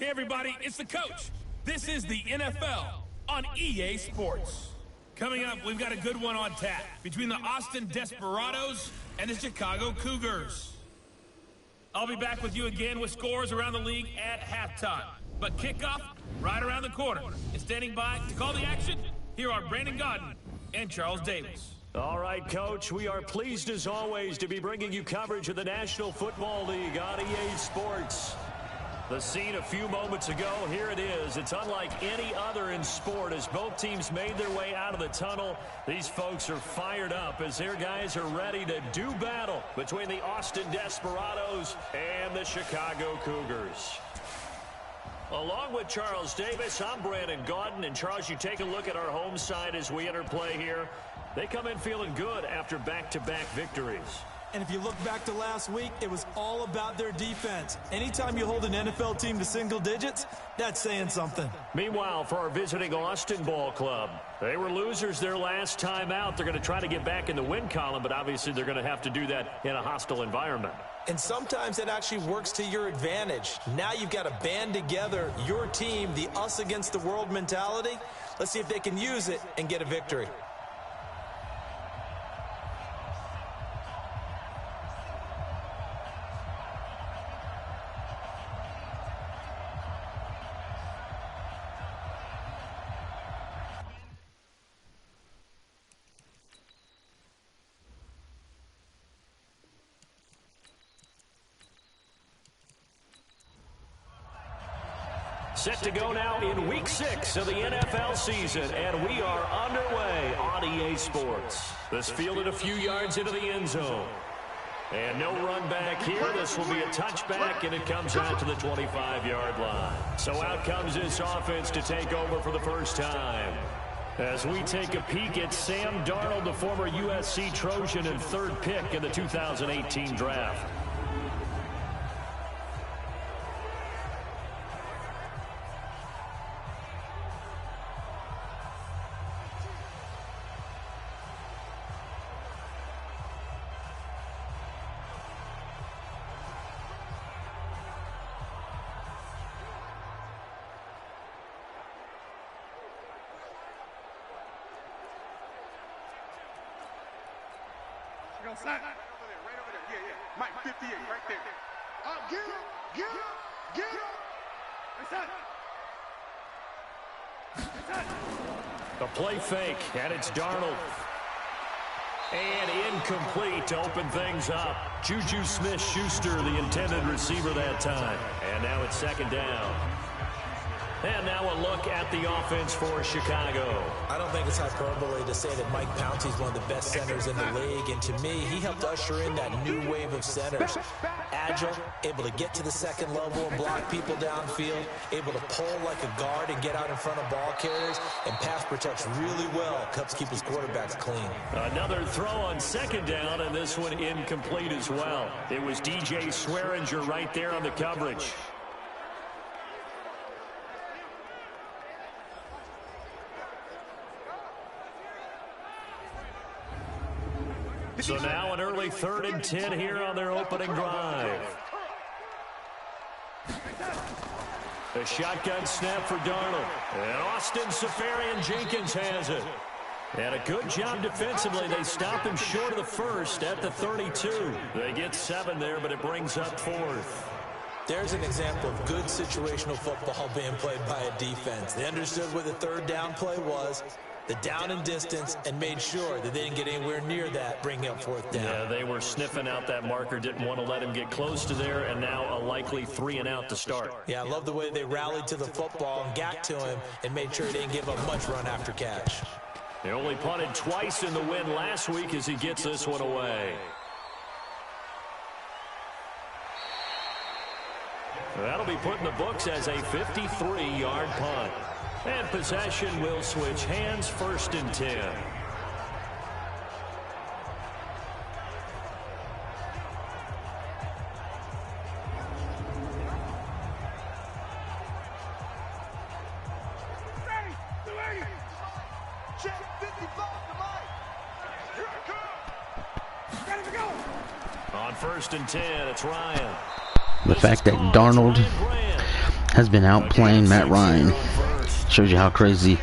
Hey everybody, it's the coach. This is the NFL on EA Sports. Coming up, we've got a good one on tap between the Austin Desperados and the Chicago Cougars. I'll be back with you again with scores around the league at halftime. But kickoff right around the corner. And standing by to call the action, here are Brandon Godden and Charles Davis. All right, Coach, we are pleased as always to be bringing you coverage of the National Football League on EA Sports. The scene a few moments ago, here it is. It's unlike any other in sport as both teams made their way out of the tunnel. These folks are fired up as their guys are ready to do battle between the Austin Desperados and the Chicago Cougars. Along with Charles Davis, I'm Brandon Godden. And Charles, you take a look at our home side as we enter play here. They come in feeling good after back-to-back victories. And if you look back to last week, it was all about their defense. Anytime you hold an NFL team to single digits, that's saying something. Meanwhile, for our visiting Austin Ball Club, they were losers their last time out. They're going to try to get back in the win column, but obviously they're going to have to do that in a hostile environment. And sometimes it actually works to your advantage. Now you've got to band together your team, the us against the world mentality. Let's see if they can use it and get a victory. Set to go now in Week 6 of the NFL season, and we are underway on EA Sports. This fielded a few yards into the end zone. And no run back here. This will be a touchback, and it comes out to the 25-yard line. So out comes this offense to take over for the first time. As we take a peek at Sam Darnold, the former USC Trojan and third pick in the 2018 draft. Right over there. Yeah. Mike, 58, right there. Get him. A play fake, and it's Darnold. And incomplete to open things up. Juju Smith-Schuster, the intended receiver that time. And now it's second down. And now a look at the offense for Chicago. I don't think it's hyperbole to say that Mike Pouncey's one of the best centers in the league. And to me, he helped usher in that new wave of centers. Agile, able to get to the second level and block people downfield, able to pull like a guard and get out in front of ball carriers, and pass protects really well, helps keep his quarterbacks clean. Another throw on second down, and this one incomplete as well. It was DJ Swearinger right there on the coverage. So now an early 3rd and 10 here on their opening drive. A shotgun snap for Darnold. And Austin Safarian-Jenkins has it. And a good job defensively. They stop him short of the first at the 32. They get 7 there, but it brings up 4th. There's an example of good situational football being played by a defense. They understood where the third down play was, the down and distance, and made sure that they didn't get anywhere near that, bringing up 4th down. Yeah, they were sniffing out that marker, didn't want to let him get close to there, and now a likely 3 and out to start. Yeah, I love the way they rallied to the football and got to him and made sure he didn't give up much run after catch. They only punted twice in the win last week as he gets this one away. That'll be put in the books as a 53-yard punt. And possession will switch hands, 1st and 10. On 1st and 10, it's Ryan. The fact that Darnold has been out playing Matt Ryan. Shows you how crazy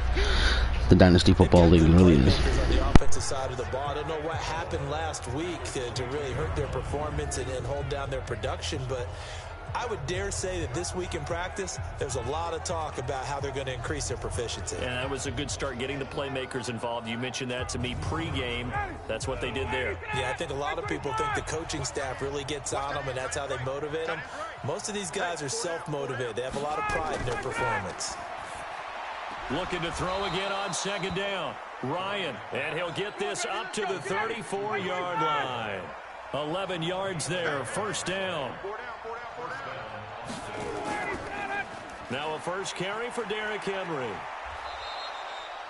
the Dynasty Football League really is. On the offensive side of the ball, I don't know what happened last week to really hurt their performance and hold down their production, but I would dare say that this week in practice, there's a lot of talk about how they're going to increase their proficiency. Yeah, that was a good start getting the playmakers involved. You mentioned that to me pregame. That's what they did there. Yeah, I think a lot of people think the coaching staff really gets on them, and that's how they motivate them. Most of these guys are self-motivated. They have a lot of pride in their performance. Looking to throw again on second down. Ryan, and he'll get this up to the 34-yard line. 11 yards there, first down. Now a first carry for Derrick Henry.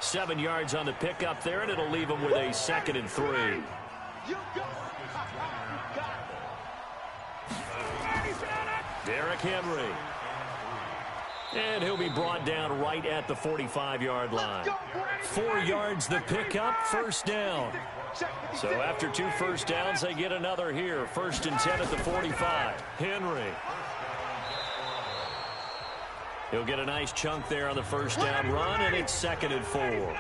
7 yards on the pickup there, and it'll leave him with a 2nd and 3. Derrick Henry. And he'll be brought down right at the 45-yard line. 4 yards the pickup, first down. So after 2 first downs, they get another here. 1st and 10 at the 45. Henry. He'll get a nice chunk there on the first down run, and it's 2nd and 4.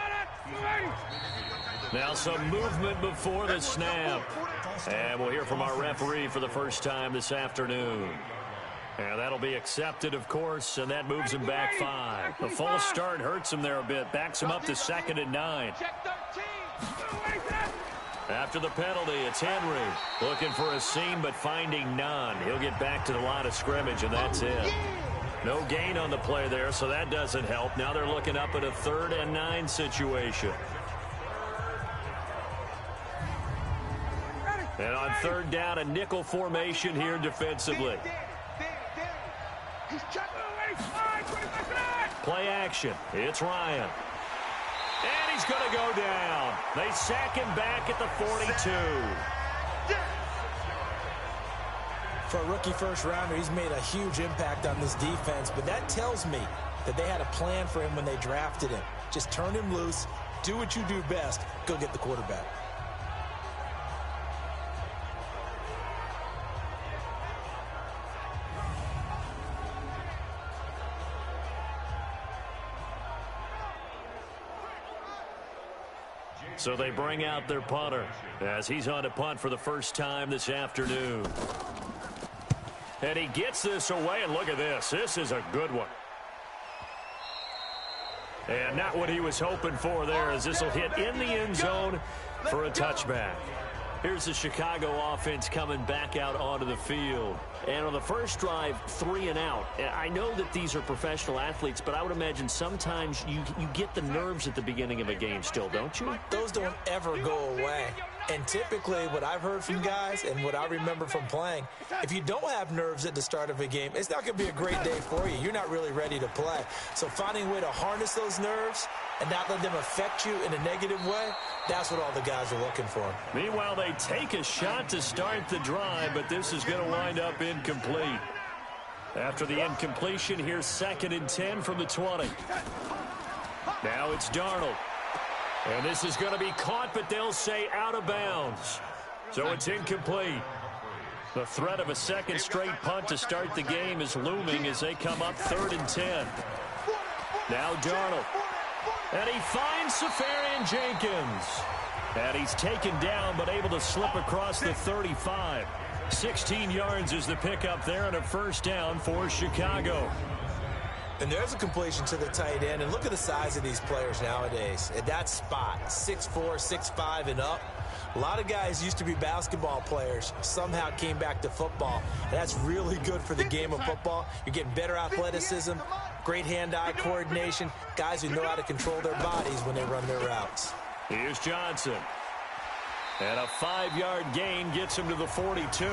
Now some movement before the snap. And we'll hear from our referee for the first time this afternoon. And that'll be accepted, of course, and that moves him back 5. The false start hurts him there a bit. Backs him up to 2nd and 9. After the penalty, it's Henry. Looking for a seam, but finding none. He'll get back to the line of scrimmage, and that's it. No gain on the play there, so that doesn't help. Now they're looking up at a 3rd and 9 situation. And on 3rd down, a nickel formation here defensively. Play action. It's Ryan. And he's going to go down. They sack him back at the 42. For a rookie first-rounder, he's made a huge impact on this defense, but that tells me that they had a plan for him when they drafted him. Just turn him loose, do what you do best, go get the quarterback. So they bring out their punter as he's on to punt for the first time this afternoon. And he gets this away, and look at this. This is a good one. And not what he was hoping for there, as this will hit in the end zone for a touchback. Here's the Chicago offense coming back out onto the field. And on the first drive, 3 and out. I know that these are professional athletes, but I would imagine sometimes you get the nerves at the beginning of a game still, don't you? Those don't ever go away. And typically what I've heard from guys and what I remember from playing, if you don't have nerves at the start of a game, it's not going to be a great day for you. You're not really ready to play. So finding a way to harness those nerves and not let them affect you in a negative way, that's what all the guys are looking for. Meanwhile, they take a shot to start the drive, but this is going to wind up incomplete. After the incompletion, here's 2nd and 10 from the 20. Now it's Darnold. And this is going to be caught, but they'll say out of bounds. So it's incomplete. The threat of a second straight punt to start the game is looming as they come up 3rd and 10. Now Darnold. And he finds Safarian Jenkins. And he's taken down, but able to slip across the 35. 16 yards is the pickup there, and a first down for Chicago. And there's a completion to the tight end. And look at the size of these players nowadays. At that spot, 6'4", 6'5", and up. A lot of guys used to be basketball players, somehow came back to football. And that's really good for the game of football. You're getting better athleticism, great hand-eye coordination, guys who know how to control their bodies when they run their routes. Here's Johnson. And a 5-yard gain gets him to the 42.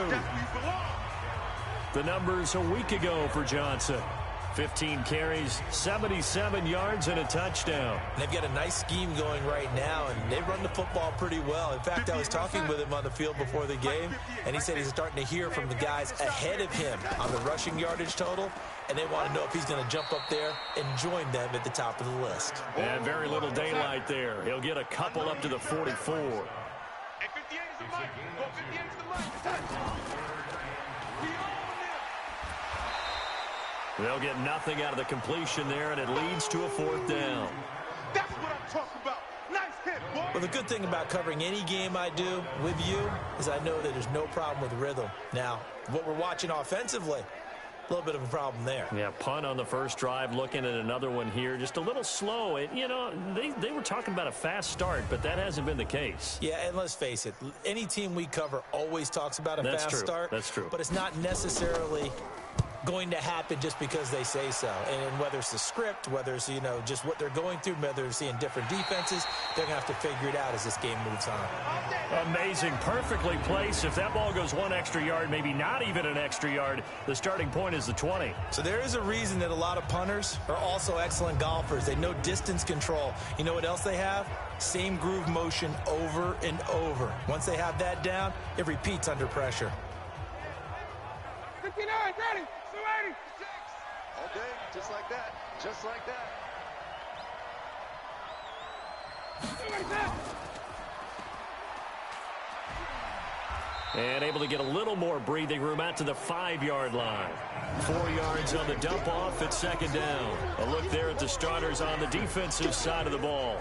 The numbers a week ago for Johnson. 15 carries, 77 yards, and a touchdown. They've got a nice scheme going right now, and they run the football pretty well. In fact, I was talking with him on the field before the game, and he said he's starting to hear from the guys ahead of him on the rushing yardage total, and they want to know if he's going to jump up there and join them at the top of the list. And very little daylight there. He'll get a couple up to the 44. They'll get nothing out of the completion there, and it leads to a 4th down. That's what I'm talking about. Nice hit, boy. Well, the good thing about covering any game I do with you is I know that there's no problem with rhythm. Now, what we're watching offensively, a little bit of a problem there. Yeah, punt on the first drive, looking at another one here. Just a little slow. You know, they were talking about a fast start, but that hasn't been the case. Yeah, and let's face it, any team we cover always talks about a fast start. That's true. But it's not necessarily going to happen just because they say so. And whether it's the script, whether it's, you know, just what they're going through, whether they're seeing different defenses, they're going to have to figure it out as this game moves on. Amazing. Perfectly placed. If that ball goes 1 extra yard, maybe not even an extra yard, the starting point is the 20. So there is a reason that a lot of punters are also excellent golfers. They know distance control. You know what else they have? Same groove motion over and over. Once they have that down, it repeats under pressure. 59, ready. Okay, just like that. Just like that. And able to get a little more breathing room out to the 5-yard line. 4 yards on the dump off at 2nd down. A look there at the starters on the defensive side of the ball.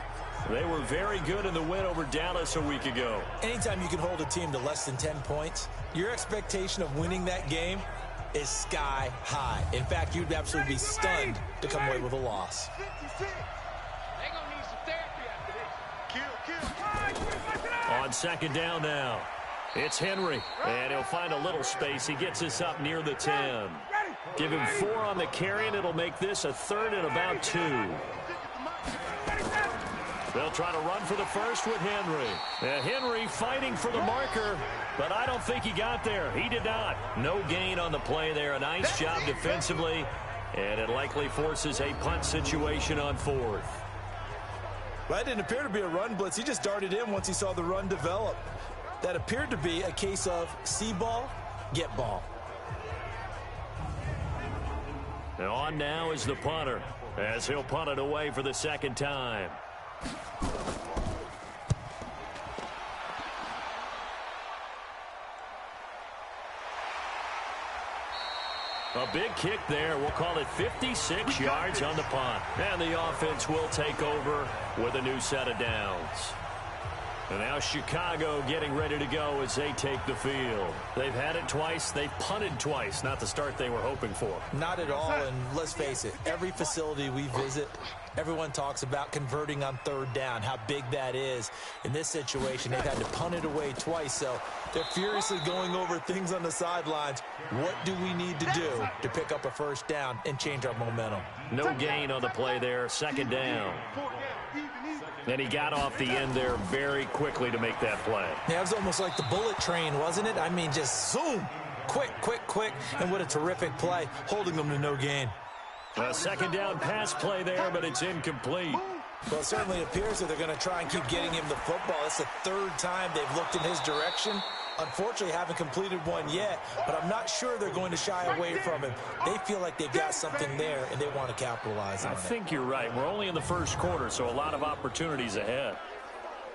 They were very good in the win over Dallas a week ago. Anytime you can hold a team to less than 10 points, your expectation of winning that game is sky high. In fact, you'd absolutely be stunned to come away with a loss. On 2nd down now, it's Henry, and he'll find a little space. He gets us up near the 10. Give him 4 on the carry, and it'll make this a 3rd and about 2. They'll try to run for the first with Henry. Henry fighting for the marker, but I don't think he got there. He did not. No gain on the play there. A nice job defensively, and it likely forces a punt situation on 4th. Well, that didn't appear to be a run blitz. He just darted in once he saw the run develop. That appeared to be a case of see ball, get ball. And on now is the punter, as he'll punt it away for the 2nd time. A big kick there. We'll call it 56 yards on the punt. And the offense will take over with a new set of downs. And now Chicago getting ready to go as they take the field. They've had it twice. They've punted twice. Not the start they were hoping for. Not at all, and let's face it, every facility we visit, everyone talks about converting on 3rd down, how big that is. In this situation, they've had to punt it away twice, so they're furiously going over things on the sidelines. What do we need to do to pick up a 1st down and change our momentum? No gain on the play there. 2nd down. And he got off the end there very quickly to make that play. Yeah, it was almost like the bullet train, wasn't it? I mean, just zoom. Quick, quick, quick. And what a terrific play, holding them to no gain. A 2nd down pass play there, but it's incomplete. Well, it certainly appears that they're going to try and keep getting him the football. It's the 3rd time they've looked in his direction. Unfortunately, haven't completed one yet, but I'm not sure they're going to shy away from him. They feel like they've got something there, and they want to capitalize on it. I think you're right. We're only in the 1st quarter, so a lot of opportunities ahead.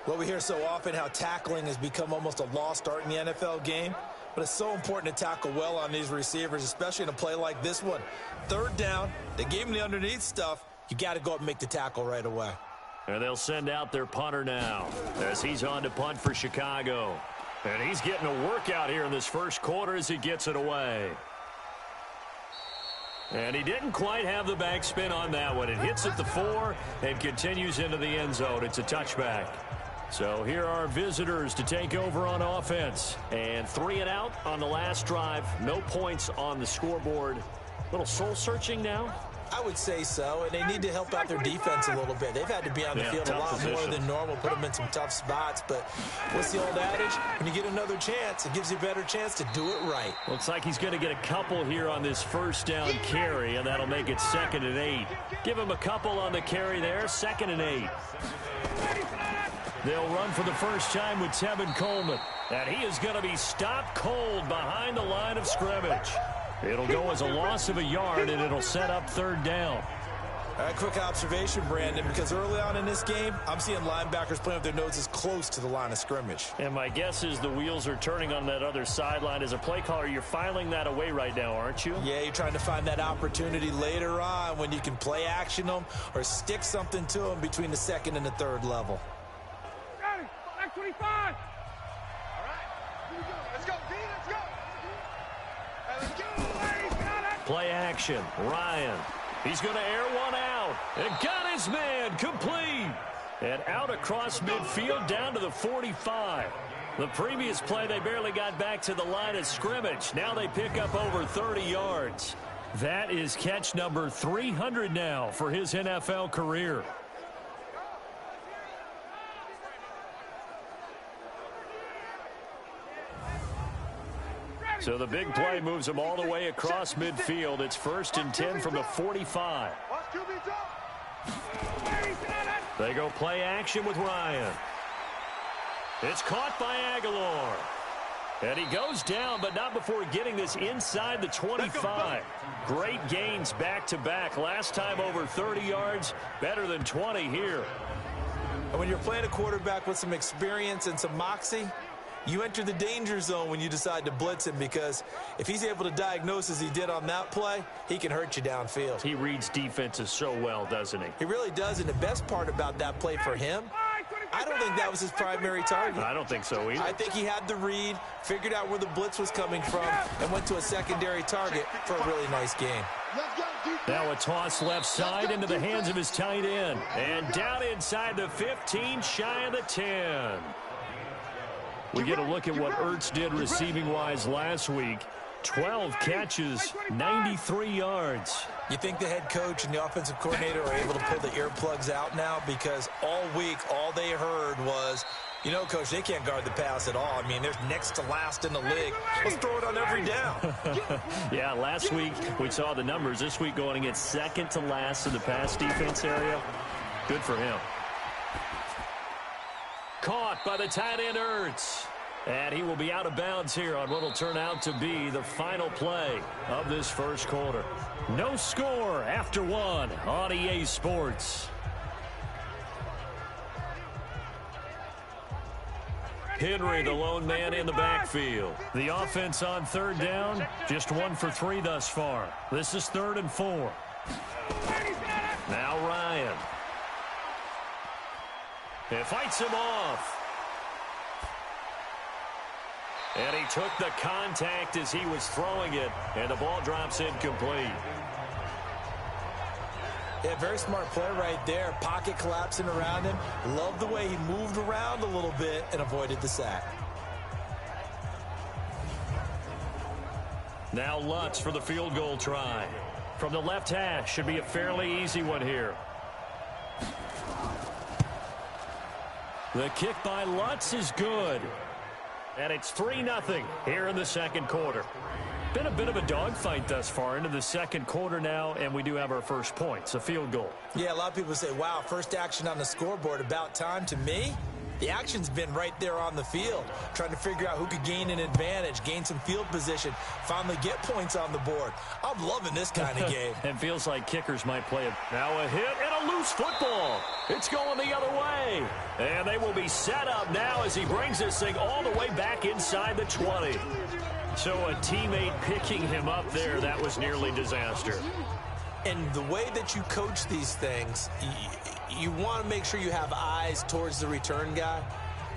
Well, we hear so often how tackling has become almost a lost art in the NFL game, but it's so important to tackle well on these receivers, especially in a play like this one. 3rd down, they gave him the underneath stuff. You got to go up and make the tackle right away. And they'll send out their punter now as he's on to punt for Chicago. And he's getting a workout here in this 1st quarter as he gets it away. And he didn't quite have the backspin on that one. It hits at the 4 and continues into the end zone. It's a touchback. So here are visitors to take over on offense. And 3 and out on the last drive. No points on the scoreboard. A little soul-searching now. I would say so, and they need to help out their defense a little bit. They've had to be on the field a lot more than normal, put them in some tough spots. But what's the old adage? When you get another chance, it gives you a better chance to do it right. Looks like he's going to get a couple here on this 1st down carry, and that'll make it 2nd and 8. Give him a couple on the carry there, 2nd and 8. They'll run for the 1st time with Tevin Coleman, and he is going to be stopped cold behind the line of scrimmage. It'll go as a loss of a yard, and it'll set up 3rd down. All right, quick observation, Brandon, because early on in this game, I'm seeing linebackers playing with their noses close to the line of scrimmage. And my guess is the wheels are turning on that other sideline. As a play caller, you're filing that away right now, aren't you? Yeah, you're trying to find that opportunity later on when you can play action them or stick something to them between the second and the third level. Got it. Back 25. All right. Here we go. Let's go, D. Let's go. Let's go. Play action. Ryan. He's going to air one out. And got his man complete. And out across midfield down to the 45. The previous play, they barely got back to the line of scrimmage. Now they pick up over 30 yards. That is catch number 300 now for his NFL career. So the big play moves them all the way across midfield. It's 1st and 10 from the 45. They go play action with Ryan. It's caught by Aguilar. And he goes down, but not before getting this inside the 25. Great gains back-to-back. Last time over 30 yards, better than 20 here. And when you're playing a quarterback with some experience and some moxie, you enter the danger zone when you decide to blitz him, because if he's able to diagnose as he did on that play, he can hurt you downfield. He reads defenses so well, doesn't he? He really does, and the best part about that play for him, I don't think that was his primary target. I don't think so either. I think he had the read, figured out where the blitz was coming from, and went to a secondary target for a really nice game. Now a toss left side into the hands of his tight end. And down inside the 15, shy of the 10. We get a look at what Ertz did receiving-wise last week. 12 catches, 93 yards. You think the head coach and the offensive coordinator are able to pull the earplugs out now? Because all week, all they heard was, you know, Coach, they can't guard the pass at all. I mean, they're next to last in the league. Let's throw it on every down. Yeah, last week we saw the numbers. This week going against second to last in the pass defense area. Good for him. Caught by the tight end Ertz. And he will be out of bounds here on what will turn out to be the final play of this first quarter. No score after one on EA Sports. Henry, the lone man in the backfield. The offense on third down, just 1 for 3 thus far. This is 3rd and 4. Now Ryan. It fights him off. And he took the contact as he was throwing it, and the ball drops incomplete. Yeah, very smart play right there. Pocket collapsing around him. Love the way he moved around a little bit and avoided the sack. Now Lutz for the field goal try. From the left hash, should be a fairly easy one here. The kick by Lutz is good. And it's 3-0 here in the second quarter. Been a bit of a dogfight thus far into the second quarter now, and we do have our first points, a field goal. Yeah, a lot of people say, wow, first action on the scoreboard, about time. To me, the action's been right there on the field, trying to figure out who could gain an advantage, gain some field position, finally get points on the board. I'm loving this kind of game. It feels like kickers might play it. Now a hit and a loose football. It's going the other way. And they will be set up now as he brings this thing all the way back inside the 20. So a teammate picking him up there, that was nearly disaster. And the way that you coach these things, you want to make sure you have eyes towards the return guy,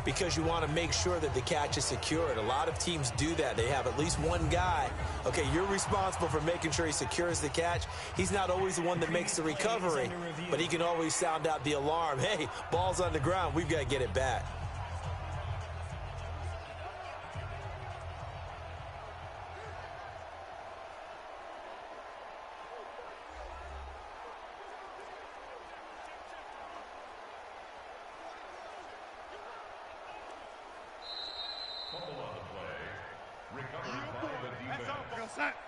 because you want to make sure that the catch is secured. A lot of teams do that. They have at least one guy. Okay, you're responsible for making sure he secures the catch. He's not always the one that makes the recovery, but he can always sound out the alarm. Hey, ball's on the ground. We've got to get it back.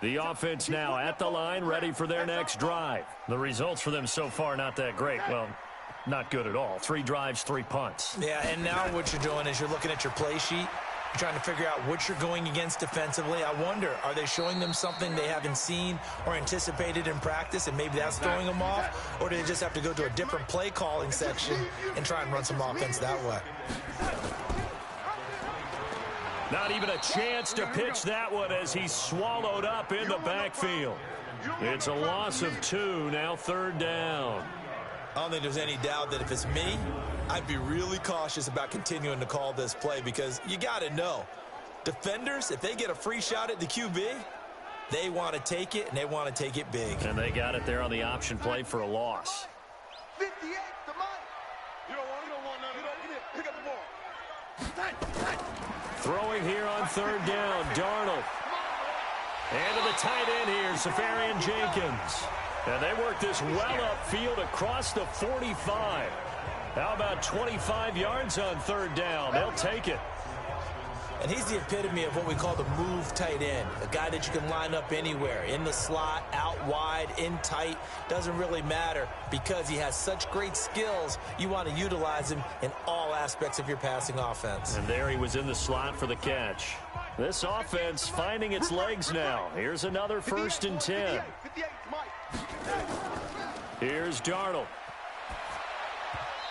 The offense now at the line, ready for their next drive. The results for them so far not that great. Well, not good at all. 3 drives, 3 punts. Yeah, and now what you're doing is you're looking at your play sheet, You're trying to figure out what you're going against defensively. I wonder, are they showing them something they haven't seen or anticipated in practice, and maybe that's throwing them off? Or do they just have to go to a different play calling section and try and run some offense that way? Not even a chance to pitch that one as he's swallowed up in the backfield. It's a loss of 2, now 3rd down. I don't think there's any doubt that if it's me, I'd be really cautious about continuing to call this play, because you got to know, defenders, if they get a free shot at the QB, they want to take it, and they want to take it big. And they got it there on the option play for a loss. 58, the money. You don't want none of that. Pick up the ball. Throwing here on 3rd down, Darnold. And to the tight end here, Safarian Jenkins. And they work this well upfield across the 45. How about 25 yards on 3rd down? They'll take it. And he's the epitome of what we call the move tight end, a guy that you can line up anywhere, in the slot, out wide, in tight, doesn't really matter, because he has such great skills. You want to utilize him in all aspects of your passing offense. And there he was in the slot for the catch. This offense finding its legs now. Here's another 1st and 10. Here's Darnold.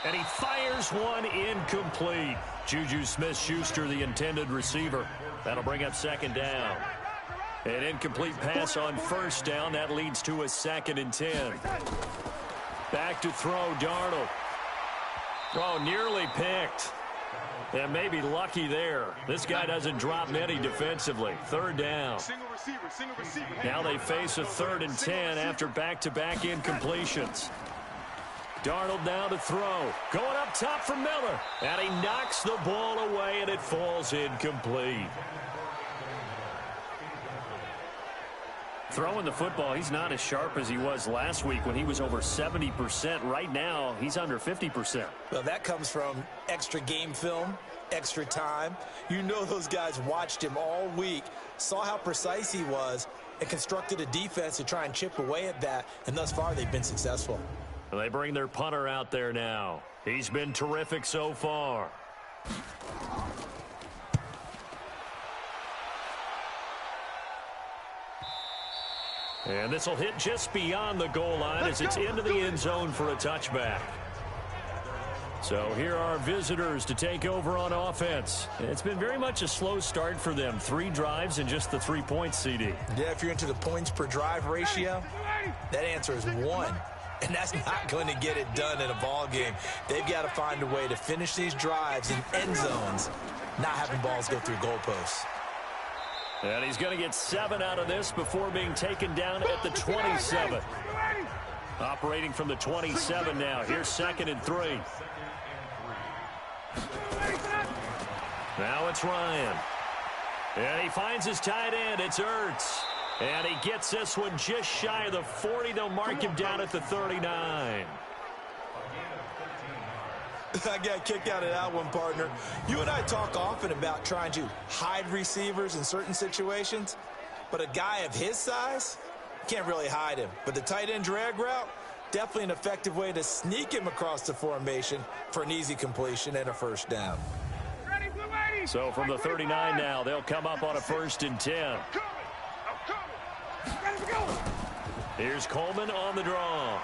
And he fires one incomplete. Juju Smith-Schuster, the intended receiver. That'll bring up 2nd down. An incomplete pass on 1st down. That leads to a 2nd and 10. Back to throw, Darnold. Oh, nearly picked. And maybe lucky there. This guy doesn't drop many defensively. 3rd down. Now they face a 3rd and 10 after back-to-back incompletions. Darnold now to throw. Going up top for Miller. And he knocks the ball away, and it falls incomplete. Throwing the football, he's not as sharp as he was last week when he was over 70%. Right now, he's under 50%. Well, that comes from extra game film, extra time. You know those guys watched him all week, saw how precise he was, and constructed a defense to try and chip away at that, and thus far they've been successful. They bring their punter out there now. He's been terrific so far. And this will hit just beyond the goal line as it's into the end zone for a touchback. So here are our visitors to take over on offense. It's been very much a slow start for them. 3 drives and just the 3 points, CD. Yeah, if you're into the points per drive ratio, that answer is 1. And that's not going to get it done in a ball game. They've got to find a way to finish these drives in end zones, not having balls go through goalposts. And he's going to get 7 out of this before being taken down at the 27. Operating from the 27 now. Here's 2nd and 3. Now it's Ryan. And he finds his tight end. It's Ertz. And he gets this one just shy of the 40. They'll mark him down at the 39. I got a kick out of that one, partner. You and I talk often about trying to hide receivers in certain situations, but a guy of his size, can't really hide him. But the tight end drag route, definitely an effective way to sneak him across the formation for an easy completion and a 1st down. So from the 39 now, they'll come up on a 1st and 10. Here's Coleman on the draw.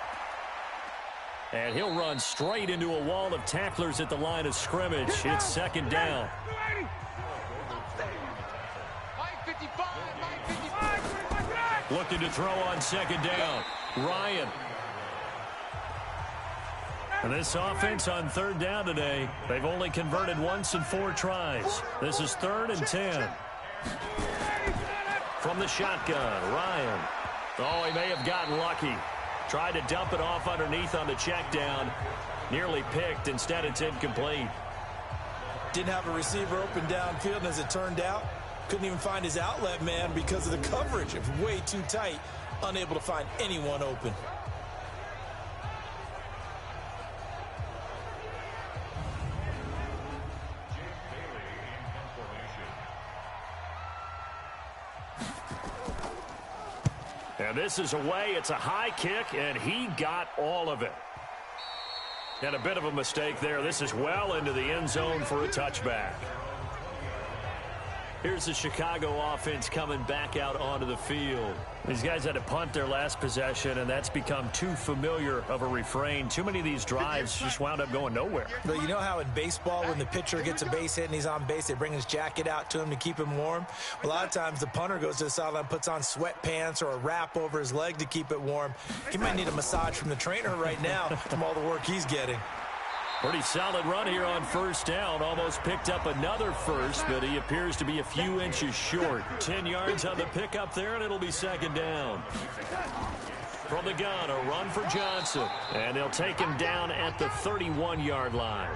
And he'll run straight into a wall of tacklers at the line of scrimmage. It's 2nd down. Looking to throw on 2nd down. Ryan. And this offense on 3rd down today, they've only converted once in 4 tries. This is 3rd and 10. From the shotgun, Ryan. Oh, he may have gotten lucky. Tried to dump it off underneath on the check down. Nearly picked. Instead, it's incomplete. Didn't have a receiver open downfield, and as it turned out, couldn't even find his outlet man because of the coverage. It was way too tight. Unable to find anyone open. And this is away. It's a high kick, and he got all of it. And a bit of a mistake there. This is well into the end zone for a touchback. Here's the Chicago offense coming back out onto the field. These guys had to punt their last possession, and that's become too familiar of a refrain. Too many of these drives just wound up going nowhere. But you know how in baseball, when the pitcher gets a base hit and he's on base, they bring his jacket out to him to keep him warm? A lot of times the punter goes to the sideline, puts on sweatpants or a wrap over his leg to keep it warm. He might need a massage from the trainer right now from all the work he's getting. Pretty solid run here on first down. Almost picked up another first, but he appears to be a few inches short. 10 yards on the pickup there, and it'll be second down. From the gun, a run for Johnson. And they'll take him down at the 31-yard line.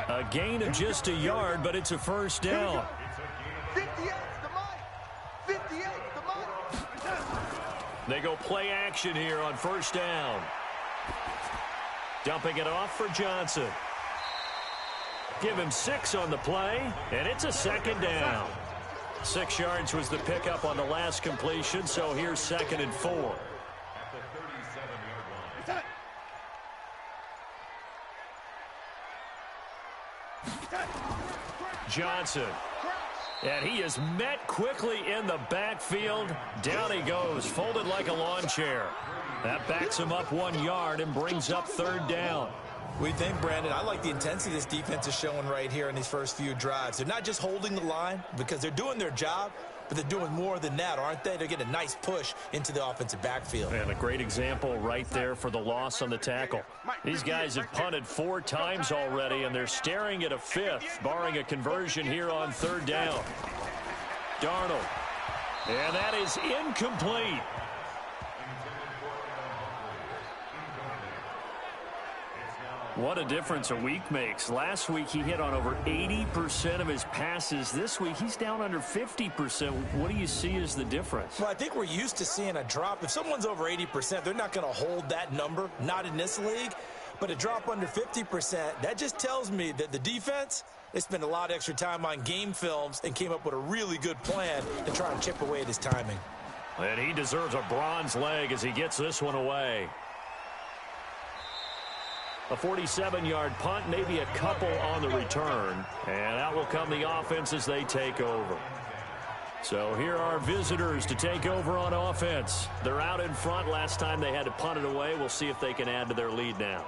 A gain of just a yard, but it's a first down. 58's the money. 58's the money. They go play action here on first down. Dumping it off for Johnson. Give him 6 on the play, and it's a second down. 6 yards was the pickup on the last completion, so here's 2nd and 4. Johnson. And he is met quickly in the backfield. Down he goes, folded like a lawn chair. That backs him up 1 yard and brings up 3rd down. What do you think, Brandon? I like the intensity this defense is showing right here in these first few drives. They're not just holding the line because they're doing their job, but they're doing more than that, aren't they? They're getting a nice push into the offensive backfield. And a great example right there for the loss on the tackle. These guys have punted 4 times already, and they're staring at a 5th, barring a conversion here on 3rd down. Darnold. And that is incomplete. What a difference a week makes. Last week he hit on over 80% of his passes. This week he's down under 50%. What do you see as the difference? Well, I think we're used to seeing a drop. If someone's over 80%, they're not going to hold that number, not in this league. But a drop under 50%, that just tells me that the defense, they spent a lot of extra time on game films and came up with a really good plan to try and chip away at his timing. And he deserves a bronze leg as he gets this one away. A 47-yard punt, maybe a couple on the return. And out will come the offense as they take over. So here are visitors to take over on offense. They're out in front. Last time they had to punt it away. We'll see if they can add to their lead now.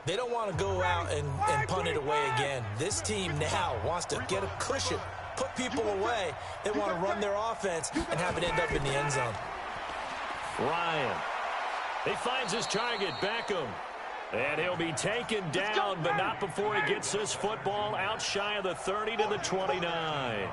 They don't want to go out and punt it away again. This team now wants to get a cushion, put people away. They want to run their offense and have it end up in the end zone. Ryan. He finds his target, Beckham. And he'll be taken down, but not before he gets this football out shy of the 30 to the 29.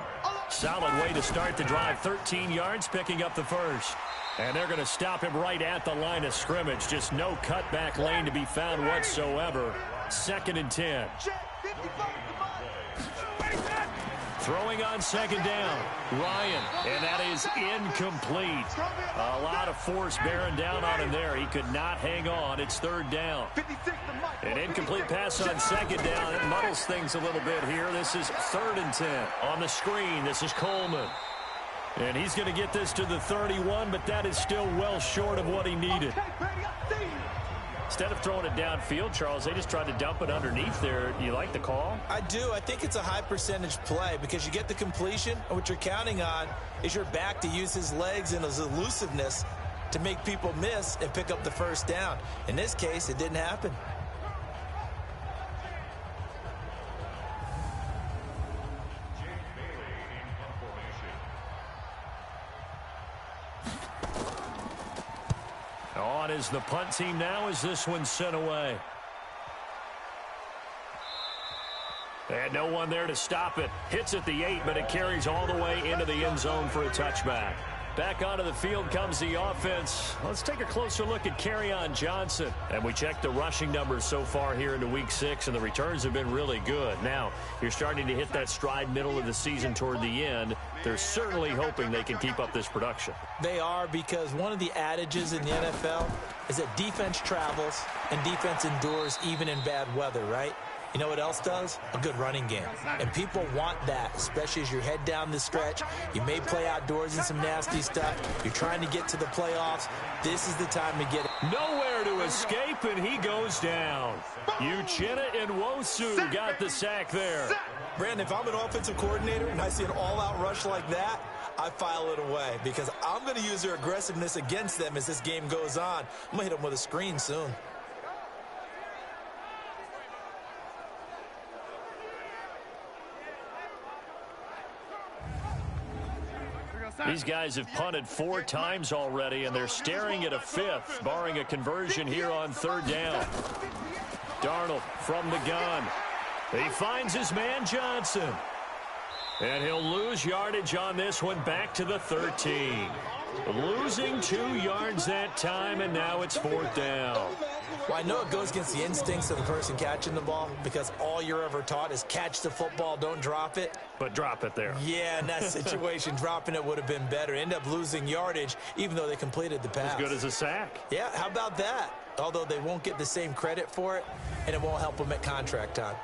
Solid way to start the drive. 13 yards, picking up the first. And they're going to stop him right at the line of scrimmage. Just no cutback lane to be found whatsoever. 2nd and 10. Throwing on 2nd down. Ryan, and that is incomplete. A lot of force bearing down on him there. He could not hang on. It's 3rd down. An incomplete pass on 2nd down. It muddles things a little bit here. This is 3rd and 10. On the screen, this is Coleman. And he's going to get this to the 31, but that is still well short of what he needed. Instead of throwing it downfield, Charles, they just tried to dump it underneath there. You like the call? I do. I think it's a high percentage play because you get the completion, and what you're counting on is your back to use his legs and his elusiveness to make people miss and pick up the first down. In this case, it didn't happen. On is the punt team now as this one's sent away. And no one there to stop it. Hits at the 8, but it carries all the way into the end zone for a touchback. Back onto the field comes the offense. Let's take a closer look at Kerryon Johnson. And we checked the rushing numbers so far here into Week 6, and the returns have been really good. Now, you're starting to hit that stride middle of the season toward the end. They're certainly hoping they can keep up this production. They are, because one of the adages in the NFL is that defense travels and defense endures even in bad weather, right? You know what else does? A good running game. And people want that, especially as you head down the stretch. You may play outdoors in some nasty stuff. You're trying to get to the playoffs. This is the time to get it. Nowhere to escape, and he goes down. Uchenna Nwosu got the sack there. Brandon, if I'm an offensive coordinator and I see an all-out rush like that, I file it away because I'm going to use their aggressiveness against them as this game goes on. I'm going to hit them with a screen soon. These guys have punted 4 times already, and they're staring at a 5th, barring a conversion here on 3rd down. Darnold from the gun. He finds his man Johnson. And he'll lose yardage on this one back to the 13. Losing 2 yards that time, and now it's 4th down. Well, I know it goes against the instincts of the person catching the ball because all you're ever taught is catch the football, don't drop it. But drop it there. Yeah, in that situation, dropping it would have been better. End up losing yardage, even though they completed the pass. As good as a sack. Yeah, how about that? Although they won't get the same credit for it, and it won't help them at contract time.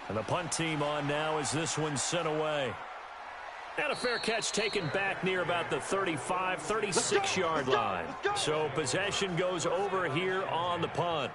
And the punt team on now as this one's sent away. And a fair catch taken back near about the 35, 36-yard line. So possession goes over here on the punt.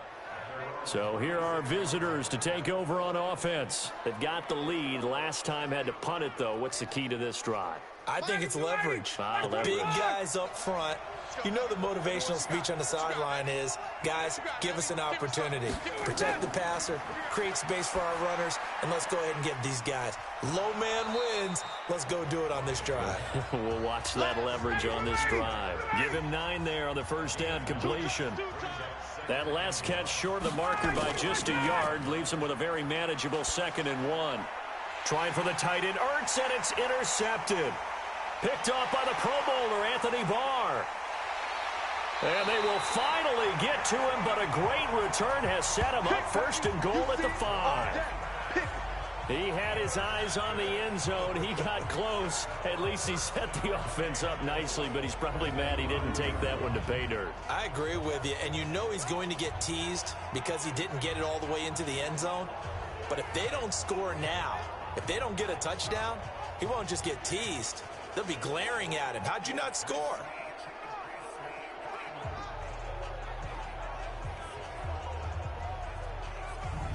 So here are visitors to take over on offense. They've got the lead. Last time had to punt it, though. What's the key to this drive? I think it's leverage. Leverage. Big guys up front. You know the motivational speech on the sideline is, guys, give us an opportunity. Protect the passer, create space for our runners, and let's go ahead and get these guys. Low man wins. Let's go do it on this drive. We'll watch that leverage on this drive. Give him 9 there on the first down completion. That last catch short of the marker by just a yard leaves him with a very manageable 2nd and 1. Trying for the tight end, Ertz, and it's intercepted. Picked off by the Pro Bowler, Anthony Barr. And they will finally get to him, but a great return has set him up 1st and goal at the 5. He had his eyes on the end zone. He got close. At least he set the offense up nicely, but he's probably mad he didn't take that one to pay dirt. I agree with you, and you know he's going to get teased because he didn't get it all the way into the end zone. But if they don't score now, if they don't get a touchdown, he won't just get teased. They'll be glaring at him. How'd you not score?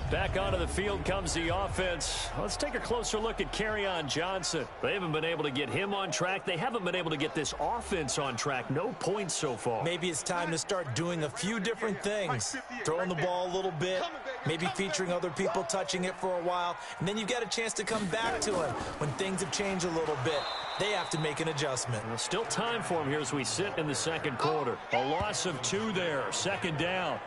Back onto the field comes the offense. Let's take a closer look at Kerryon Johnson. They haven't been able to get him on track. They haven't been able to get this offense on track. No points so far. Maybe it's time to start doing a few different things. Throwing the ball a little bit, maybe featuring other people touching it for a while, and then you've got a chance to come back to him when things have changed a little bit. They have to make an adjustment. Well, still time for him here as we sit in the 2nd quarter. A loss of 2 there, 2nd down.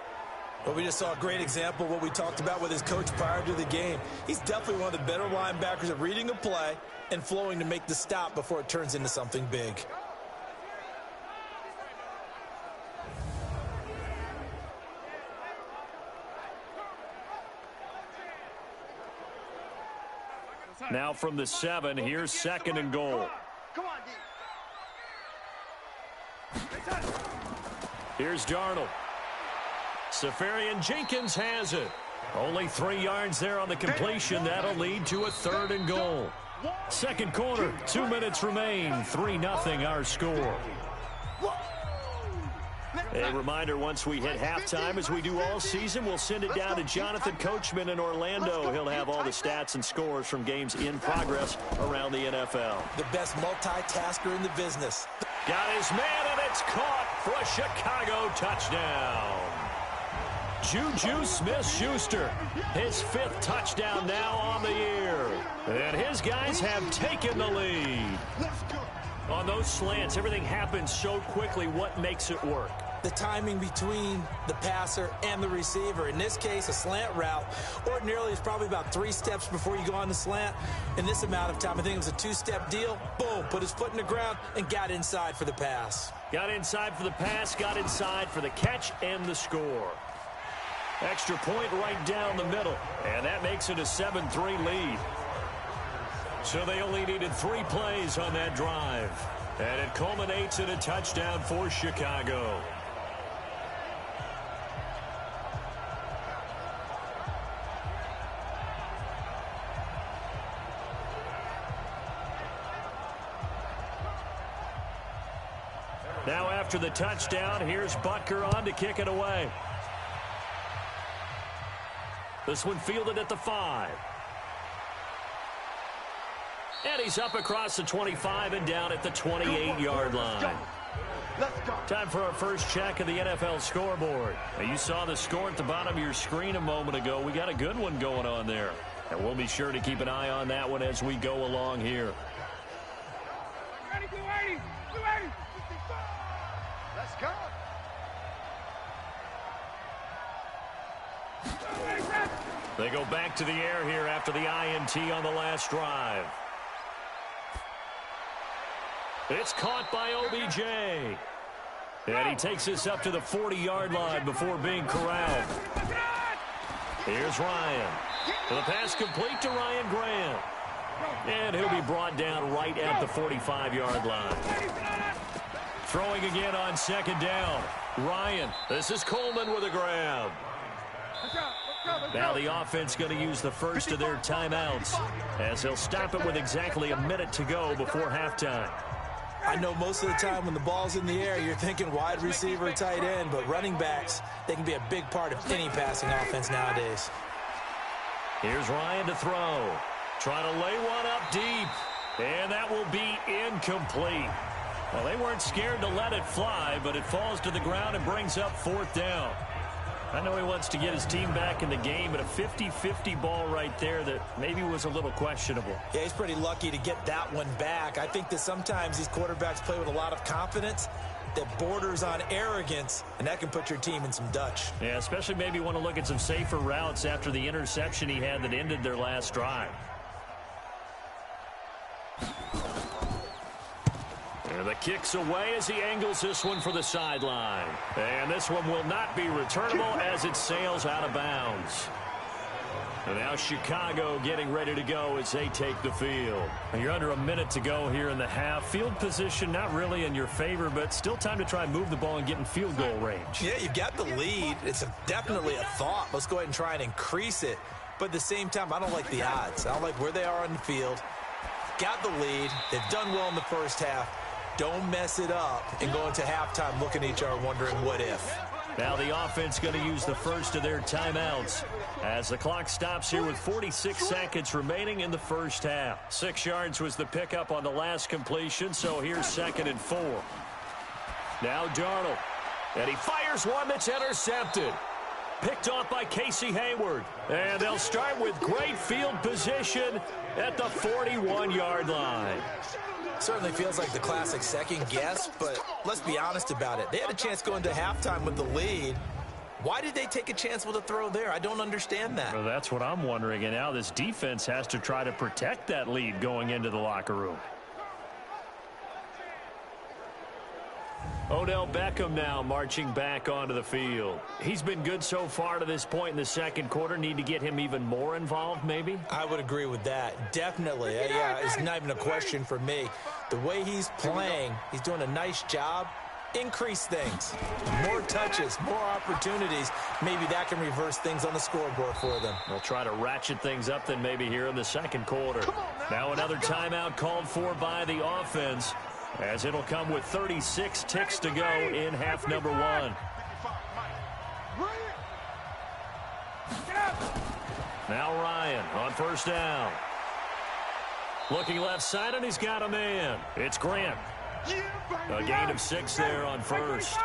Well, we just saw a great example of what we talked about with his coach prior to the game. He's definitely one of the better linebackers at reading a play and flowing to make the stop before it turns into something big. Now from the 7, here's 2nd and goal. Come on, D. Here's Darnold. Safarian Jenkins has it. Only 3 yards there on the completion. That'll lead to a 3rd and goal. 2nd quarter, 2 minutes remain. 3-0 our score. A reminder, once we hit halftime, as we do all season, we'll send it down to Jonathan Coachman in Orlando. He'll have all the stats and scores from games in progress around the NFL. The best multitasker in the business. Got his man, and it's caught for a Chicago touchdown. Juju Smith-Schuster, his 5th touchdown now on the year. And his guys have taken the lead. On those slants, everything happens so quickly. What makes it work? The timing between the passer and the receiver. In this case, a slant route. Ordinarily, it's probably about 3 steps before you go on the slant. In this amount of time, I think it was a 2-step deal. Boom, put his foot in the ground and got inside for the pass. Got inside for the pass, got inside for the catch and the score. Extra point right down the middle. And that makes it a 7-3 lead. So they only needed 3 plays on that drive. And it culminates in a touchdown for Chicago. Now after the touchdown, here's Butker on to kick it away. This one fielded at the 5. And he's up across the 25 and down at the 28-yard line. Time for our first check of the NFL scoreboard. Now, you saw the score at the bottom of your screen a moment ago. We got a good one going on there. And we'll be sure to keep an eye on that one as we go along here. Ready, 280, 280. Let's go. They go back to the air here after the INT on the last drive. It's caught by OBJ. And he takes this up to the 40-yard line before being corralled. Here's Ryan. The pass complete to Ryan Grant. And he'll be brought down right at the 45-yard line. Throwing again on second down. Ryan. This is Coleman with a grab. Now the offense going to use the first of their timeouts as they'll stop it with exactly a minute to go before halftime. I know most of the time when the ball's in the air, you're thinking wide receiver, tight end, but running backs, they can be a big part of any passing offense nowadays. Here's Ryan to throw. Trying to lay one up deep. And that will be incomplete. Well, they weren't scared to let it fly, but it falls to the ground and brings up 4th down. I know he wants to get his team back in the game, but a 50-50 ball right there that maybe was a little questionable. Yeah, he's pretty lucky to get that one back. I think that sometimes these quarterbacks play with a lot of confidence that borders on arrogance, and that can put your team in some Dutch. Yeah, especially maybe want to look at some safer routes after the interception he had that ended their last drive. And the kick's away as he angles this one for the sideline. And this one will not be returnable as it sails out of bounds. And now Chicago getting ready to go as they take the field. And you're under a minute to go here in the half. Field position not really in your favor, but still time to try and move the ball and get in field goal range. Yeah, you've got the lead. It's definitely a thought. Let's go ahead and try and increase it. But at the same time, I don't like the odds. I don't like where they are on the field. Got the lead. They've done well in the first half. Don't mess it up and go into halftime looking at each other wondering what if. Now the offense going to use the first of their timeouts as the clock stops here with 46 seconds remaining in the first half. 6 yards was the pickup on the last completion, so here's 2nd and 4. Now Darnold, and he fires one that's intercepted. Picked off by Casey Hayward. And they'll start with great field position at the 41-yard line. Certainly feels like the classic second guess, but let's be honest about it. They had a chance going to halftime with the lead. Why did they take a chance with a throw there? I don't understand that. Well, that's what I'm wondering. And now this defense has to try to protect that lead going into the locker room. Odell Beckham now marching back onto the field. He's been good so far to this point in the second quarter. Need to get him even more involved, maybe? I would agree with that. Definitely. Yeah, it's not even a question for me. The way he's playing, he's doing a nice job. Increase things. More touches, more opportunities. Maybe that can reverse things on the scoreboard for them. They'll try to ratchet things up then maybe here in the second quarter. Now another timeout called for by the offense, as it'll come with 36 ticks to go in half number 1. Now Ryan on first down. Looking left side, and he's got a man. It's Grant. A gain of 6 there on first.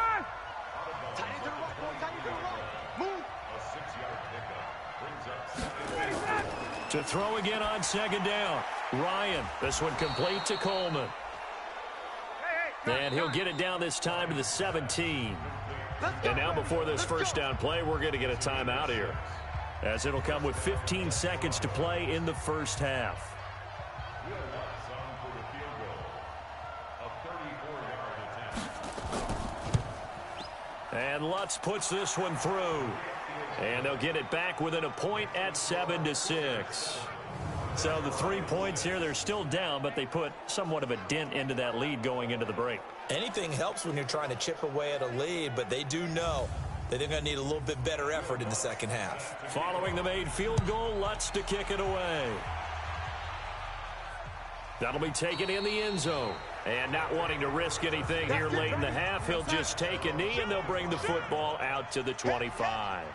To throw again on second down. Ryan, this one complete to Coleman. And he'll get it down this time to the 17. And now before this first down play, we're going to get a timeout here, as it'll come with 15 seconds to play in the first half. And Lutz puts this one through. And they'll get it back within a point at 7-6. So the 3 points here, they're still down, but they put somewhat of a dent into that lead going into the break. Anything helps when you're trying to chip away at a lead, but they do know that they're going to need a little bit better effort in the second half. Following the made field goal, Lutz to kick it away. That'll be taken in the end zone. And not wanting to risk anything here late in the half, he'll just take a knee, and they'll bring the football out to the 25.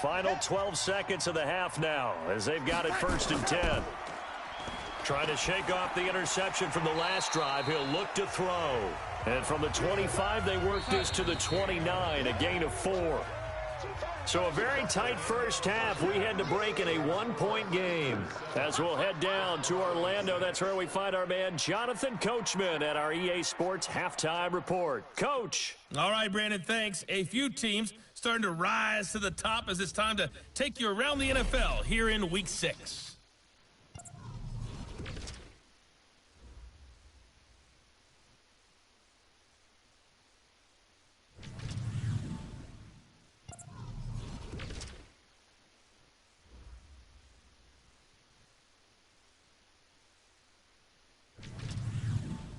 Final 12 seconds of the half now as they've got it 1st and 10. Trying to shake off the interception from the last drive. He'll look to throw. And from the 25, they work this to the 29, a gain of 4. So a very tight first half. We head to break in a 1-point game. As we'll head down to Orlando, that's where we find our man Jonathan Coachman at our EA Sports Halftime Report. Coach. All right, Brandon, thanks. A few teams starting to rise to the top as it's time to take you around the NFL here in Week 6.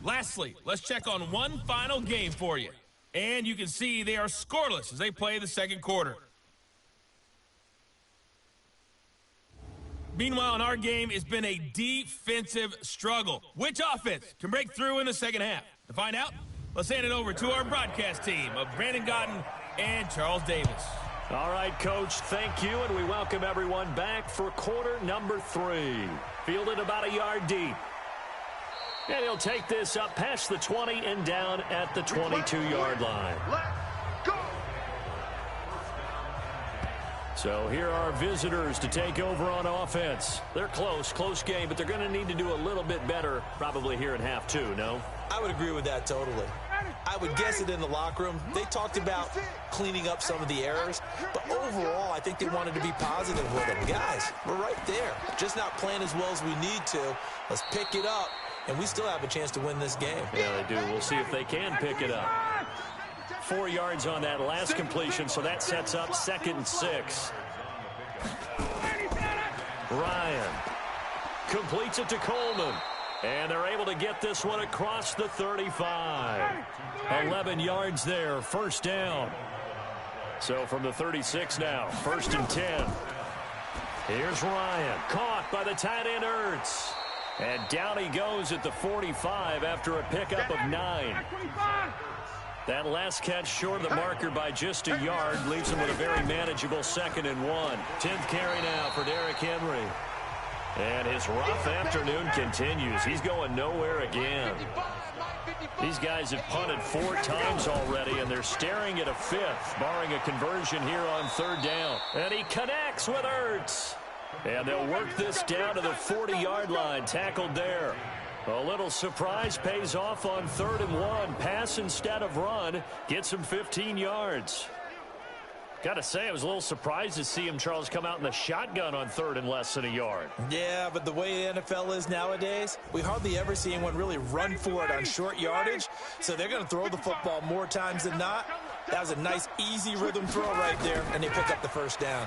Lastly, let's check on one final game for you. And you can see they are scoreless as they play the second quarter. Meanwhile, in our game, it's been a defensive struggle. Which offense can break through in the second half? To find out, let's hand it over to our broadcast team of Brandon Gotten and Charles Davis. All right, Coach, thank you, and we welcome everyone back for quarter number 3. Fielded about a yard deep. And he'll take this up past the 20 and down at the 22-yard line. So here are visitors to take over on offense. They're close game, but they're going to need to do a little bit better probably here in half 2, no? I would agree with that totally. I would guess it in the locker room. They talked about cleaning up some of the errors, but overall, I think they wanted to be positive with them. Guys, we're right there. Just not playing as well as we need to. Let's pick it up. And we still have a chance to win this game. Yeah, they do. We'll see if they can pick it up. 4 yards on that last completion, so that sets up 2nd and 6. Ryan completes it to Coleman. And they're able to get this one across the 35. 11 yards there, 1st down. So from the 36 now, 1st and 10. Here's Ryan, caught by the tight end Ertz. And down he goes at the 45 after a pickup of 9. That last catch short of the marker by just a yard leaves him with a very manageable 2nd and 1. 10th carry now for Derrick Henry. And his rough afternoon continues. He's going nowhere again. These guys have punted 4 times already, and they're staring at a 5th, barring a conversion here on 3rd down. And he connects with Ertz. And they'll work this down to the 40-yard line, tackled there. A little surprise pays off on 3rd and 1. Pass instead of run. Gets him 15 yards. Got to say, I was a little surprised to see him, Charles, come out in the shotgun on 3rd and less than a yard. Yeah, but the way the NFL is nowadays, we hardly ever see anyone really run for it on short yardage. So they're going to throw the football more times than not. That was a nice, easy rhythm throw right there, and they pick up the 1st down.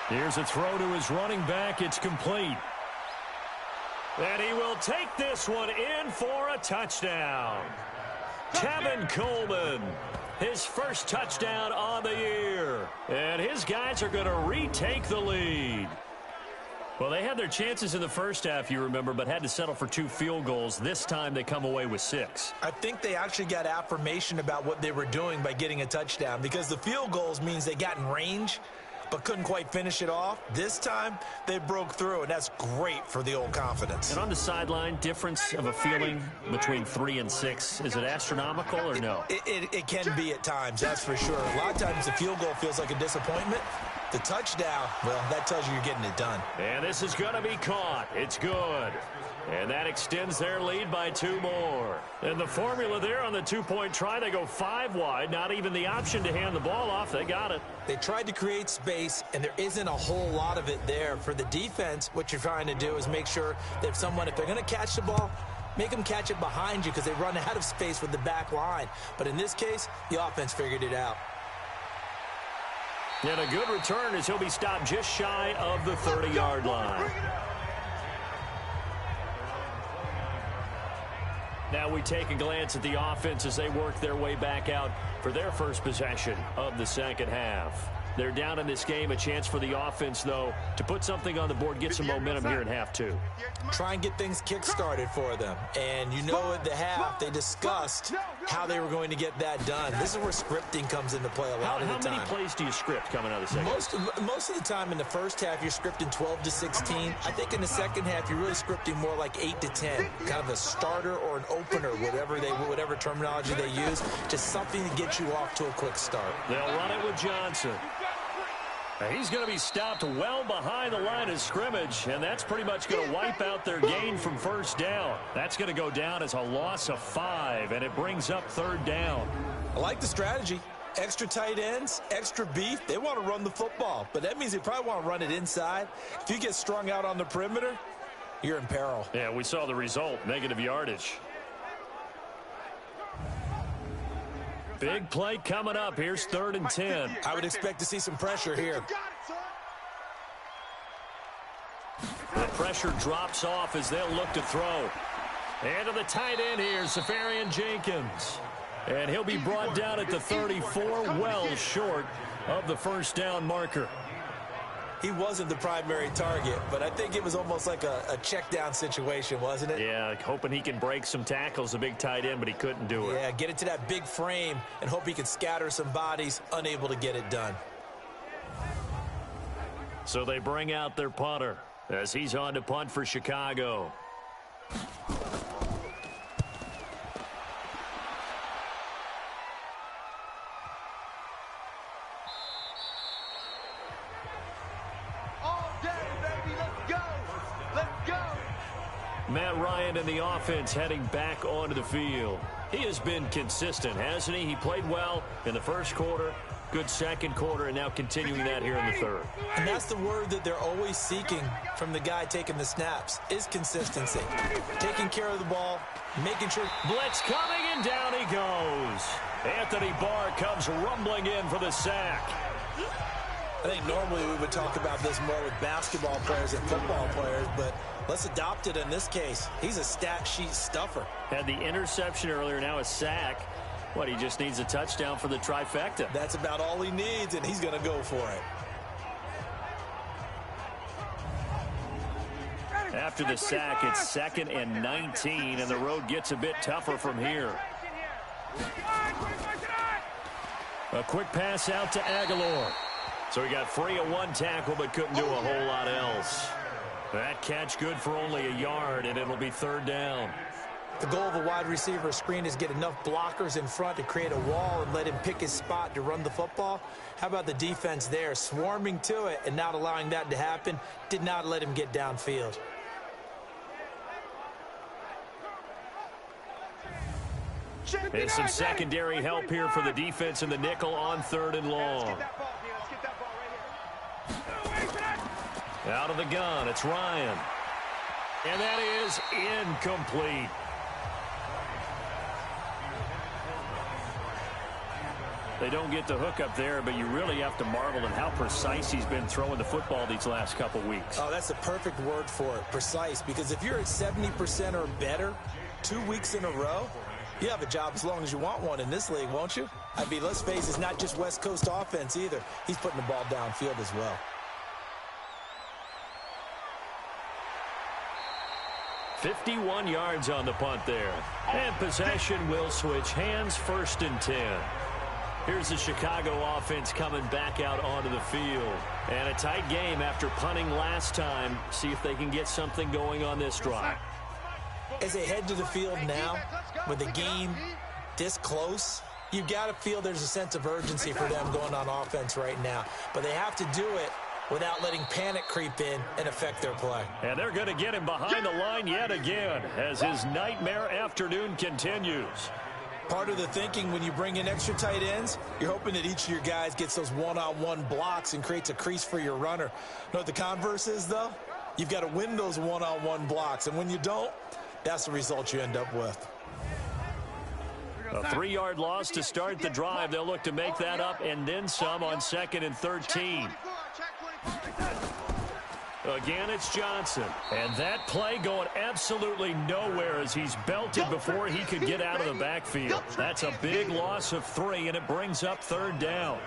Here's a throw to his running back. It's complete. And he will take this one in for a touchdown. Tevin Coleman, his 1st touchdown on the year. And his guys are going to retake the lead. Well, they had their chances in the first half, you remember, but had to settle for 2 field goals. This time they come away with 6. I think they actually got affirmation about what they were doing by getting a touchdown, because the field goals means they got in range but couldn't quite finish it off. This time, they broke through, and that's great for the old confidence. And on the sideline, difference of a feeling between 3 and 6, is it astronomical or no? It can be at times, that's for sure. A lot of times the field goal feels like a disappointment. The touchdown, well, that tells you you're getting it done. And this is going to be caught. It's good. And that extends their lead by 2 more. And the formula there on the 2-point try, they go 5 wide. Not even the option to hand the ball off. They got it. They tried to create space, and there isn't a whole lot of it there. For the defense, what you're trying to do is make sure that if they're going to catch the ball, make them catch it behind you, because they run out of space with the back line. But in this case, the offense figured it out. And a good return as he'll be stopped just shy of the 30-yard line. Now we take a glance at the offense as they work their way back out for their first possession of the second half. They're down in this game. A chance for the offense, though, to put something on the board, get some momentum here in half two. Try and get things kick-started for them. And you know at the half, they discussed how they were going to get that done. This is where scripting comes into play a lot of the time. How many plays do you script coming out of the second? Most of the time in the first half, you're scripting 12 to 16. I think in the second half, you're really scripting more like 8 to 10. Kind of a starter or an opener, whatever terminology they use. Just something to get you off to a quick start. They'll run it with Johnson. He's going to be stopped well behind the line of scrimmage, and that's pretty much going to wipe out their gain from first down. That's going to go down as a loss of 5, and it brings up third down. I like the strategy. Extra tight ends, extra beef. They want to run the football, but that means they probably want to run it inside. If you get strung out on the perimeter, you're in peril. Yeah, we saw the result, negative yardage. Big play coming up. Here's 3rd and 10. I would expect to see some pressure here. The pressure drops off as they'll look to throw. And to the tight end here, Safarian Jenkins. And he'll be brought down at the 34, well short of the first down marker. He wasn't the primary target, but I think it was almost like a check down situation, wasn't it? Yeah, hoping he can break some tackles, a big tight end, but he couldn't do it. Yeah, get it to that big frame and hope he can scatter some bodies, unable to get it done. So they bring out their punter as he's on to punt for Chicago. Matt Ryan and the offense heading back onto the field. He has been consistent, hasn't he? He played well in the first quarter, good second quarter, and now continuing that here in the third. And that's the word that they're always seeking from the guy taking the snaps, is consistency. Taking care of the ball, making sure. Blitz coming, and down he goes. Anthony Barr comes rumbling in for the sack. I think normally we would talk about this more with basketball players and football players, but let's adopt it in this case. He's a stat sheet stuffer. Had the interception earlier, now a sack. What, he just needs a touchdown for the trifecta. That's about all he needs, and he's going to go for it. After the sack, it's 2nd and 19, and the road gets a bit tougher from here. A quick pass out to Aguilar. So he got free of one tackle, but couldn't do a whole lot else. That catch good for only a yard, and it'll be 3rd down. The goal of a wide receiver screen is get enough blockers in front to create a wall and let him pick his spot to run the football. How about the defense there, swarming to it and not allowing that to happen? Did not let him get downfield. There's some secondary help here for the defense in the nickel on 3rd and long. Out of the gun, it's Ryan. And that is incomplete. They don't get the hook up there, but you really have to marvel at how precise he's been throwing the football these last couple weeks. Oh, that's the perfect word for it, precise. Because if you're at 70% or better 2 weeks in a row, you have a job as long as you want one in this league, won't you? I mean, let's face it, it's not just West Coast offense either. He's putting the ball downfield as well. 51 yards on the punt there. And possession will switch hands, 1st and 10. Here's the Chicago offense coming back out onto the field. And a tight game after punting last time. See if they can get something going on this drive. As they head to the field now, with the game this close, you've got to feel there's a sense of urgency for them going on offense right now. But they have to do it without letting panic creep in and affect their play. And they're going to get him behind the line yet again as his nightmare afternoon continues. Part of the thinking when you bring in extra tight ends, you're hoping that each of your guys gets those one-on-one blocks and creates a crease for your runner. You know what the converse is, though? You've got to win those one-on-one blocks, and when you don't, that's the result you end up with. A 3-yard loss to start the drive. They'll look to make that up and then some on 2nd and 13. Again, it's Johnson. And that play going absolutely nowhere as he's belted before he could get out of the backfield. That's a big loss of 3, and it brings up 3rd down.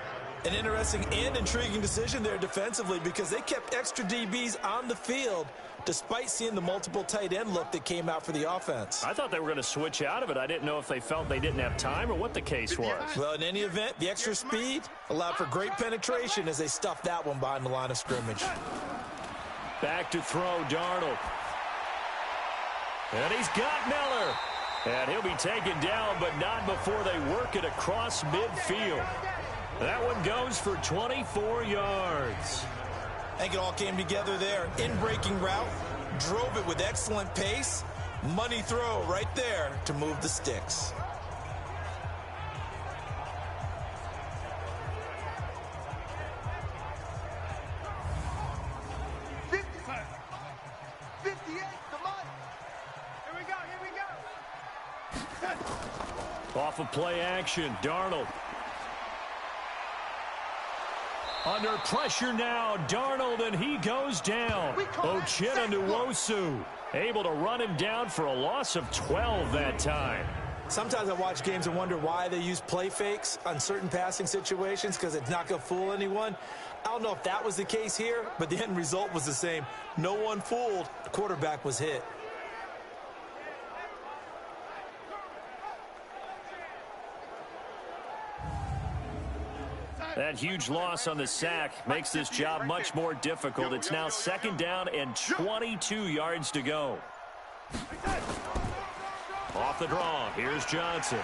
An interesting and intriguing decision there defensively because they kept extra DBs on the field despite seeing the multiple tight end look that came out for the offense. I thought they were going to switch out of it. I didn't know if they felt they didn't have time or what the case was. Well, in any event, the extra speed allowed for great penetration as they stuffed that one behind the line of scrimmage. Back to throw, Darnold. And he's got Miller. And he'll be taken down, but not before they work it across midfield. That one goes for 24 yards. I think it all came together there. In-breaking route, drove it with excellent pace. Money throw right there to move the sticks. Off of play action, Darnold. Under pressure now, Darnold, and he goes down. Uchenna Nwosu able to run him down for a loss of 12 that time. Sometimes I watch games and wonder why they use play fakes on certain passing situations because it's not going to fool anyone. I don't know if that was the case here, but the end result was the same. No one fooled. The quarterback was hit. That huge loss on the sack makes this job much more difficult. It's now 2nd down and 22 yards to go. Off the draw, here's Johnson.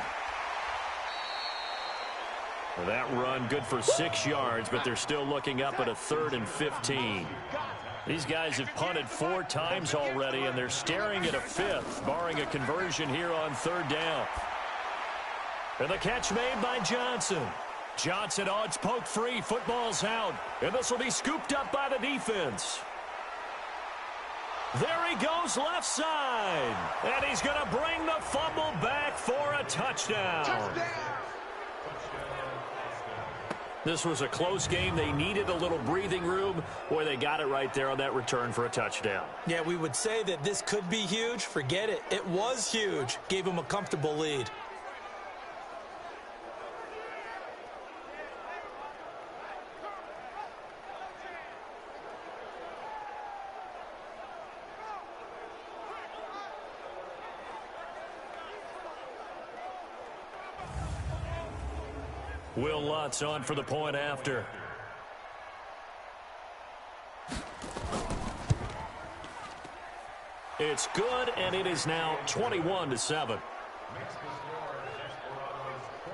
That run good for 6 yards, but they're still looking up at a 3rd and 15. These guys have punted 4 times already, and they're staring at a 5th, barring a conversion here on 3rd down. And the catch made by Johnson. Johnson, oh, it's poked free. Football's out. And this will be scooped up by the defense. There he goes left side. And he's going to bring the fumble back for a touchdown. This was a close game. They needed a little breathing room. Boy, they got it right there on that return for a touchdown. Yeah, we would say that this could be huge. Forget it. It was huge. Gave him a comfortable lead. Will Lutz on for the point after. It's good, and it is now 21-7.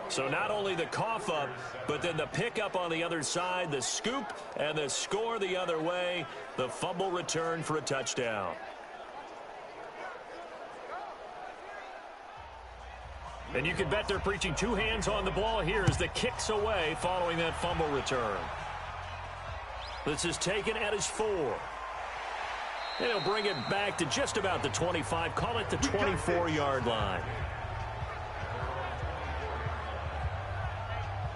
So not only the cough up, but then the pickup on the other side, the scoop, and the score the other way. The fumble return for a touchdown. And you can bet they're preaching 2 hands on the ball here as the kick's away following that fumble return. This is taken at his 4. And he'll bring it back to just about the 25. Call it the 24-yard line.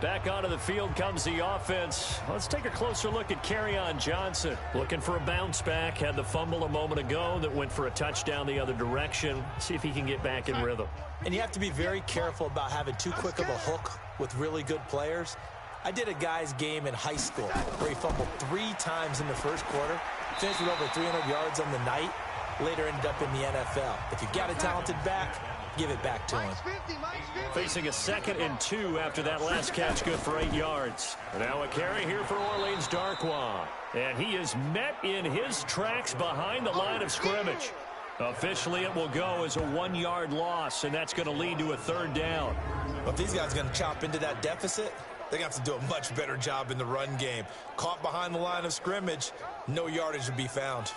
Back onto the field comes the offense. Let's take a closer look at Kerryon Johnson. Looking for a bounce back. Had the fumble a moment ago that went for a touchdown the other direction. See if he can get back in rhythm. And you have to be very careful about having too quick of a hook with really good players. I did a guy's game in high school where he fumbled 3 times in the first quarter. Finished with over 300 yards on the night. Later ended up in the NFL. If you've got a talented back, give it back to him. Facing a 2nd and 2 after that last catch, good for 8 yards. Now a carry here for Orleans Darkwa. And he is met in his tracks behind the line of scrimmage. Officially, it will go as a 1-yard loss, and that's going to lead to a 3rd down. Well, if these guys are going to chop into that deficit, they're going to have to do a much better job in the run game. Caught behind the line of scrimmage, no yardage to be found.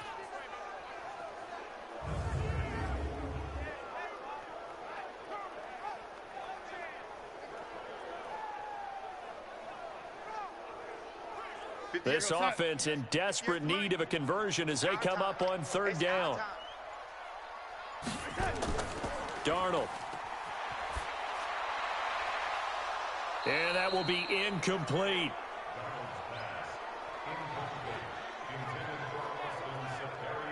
This offense in desperate need of a conversion as they come up on 3rd down. Darnold. And that will be incomplete.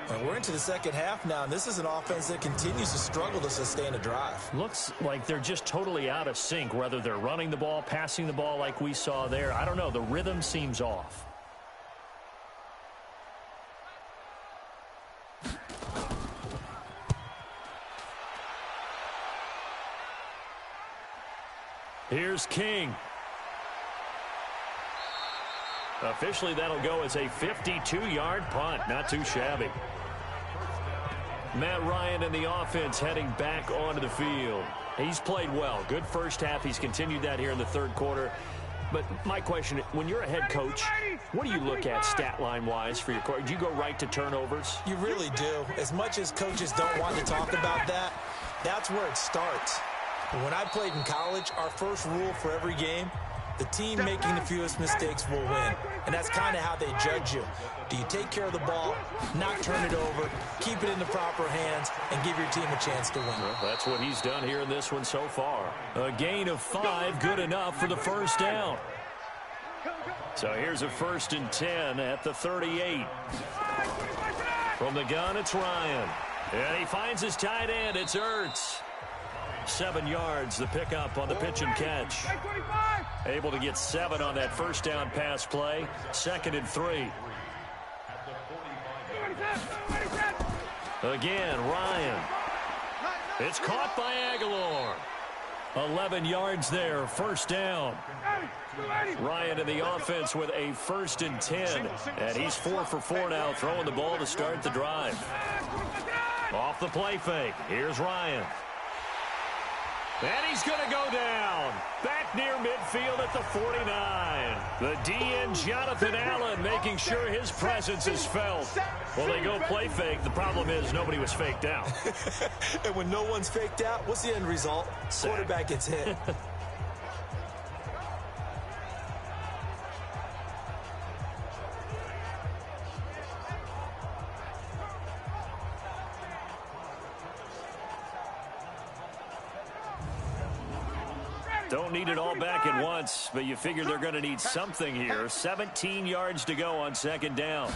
And we're into the second half now, and this is an offense that continues to struggle to sustain a drive. Looks like they're just totally out of sync, whether they're running the ball, passing the ball like we saw there. I don't know. The rhythm seems off. Here's King. Officially, that'll go as a 52-yard punt. Not too shabby. Matt Ryan and the offense heading back onto the field. He's played well. Good first half. He's continued that here in the third quarter. But my question, when you're a head coach, what do you look at stat line-wise for your coach? Do you go right to turnovers? You really do. As much as coaches don't want to talk about that, that's where it starts. When I played in college, our first rule for every game, the team making the fewest mistakes will win. And that's kind of how they judge you. Do you take care of the ball, not turn it over, keep it in the proper hands, and give your team a chance to win? Well, that's what he's done here in this one so far. A gain of 5, good enough for the first down. So here's a 1st and 10 at the 38. From the gun, it's Ryan. And he finds his tight end. It's Ertz. 7 yards, the pickup on the pitch and catch. Able to get 7 on that first down pass play. 2nd and 3. Again, Ryan. It's caught by Aguilar. 11 yards there, first down. Ryan in the offense with a 1st and 10. And he's 4 for 4 now, throwing the ball to start the drive. Off the play fake. Here's Ryan. And he's going to go down. Back near midfield at the 49. The DN, Jonathan Allen, making sure his presence is felt. Well, they go play fake. The problem is nobody was faked out. And when no one's faked out, what's the end result? Sack. Quarterback gets hit. Don't need it all back at once, but you figure they're going to need something here. 17 yards to go on 2nd down.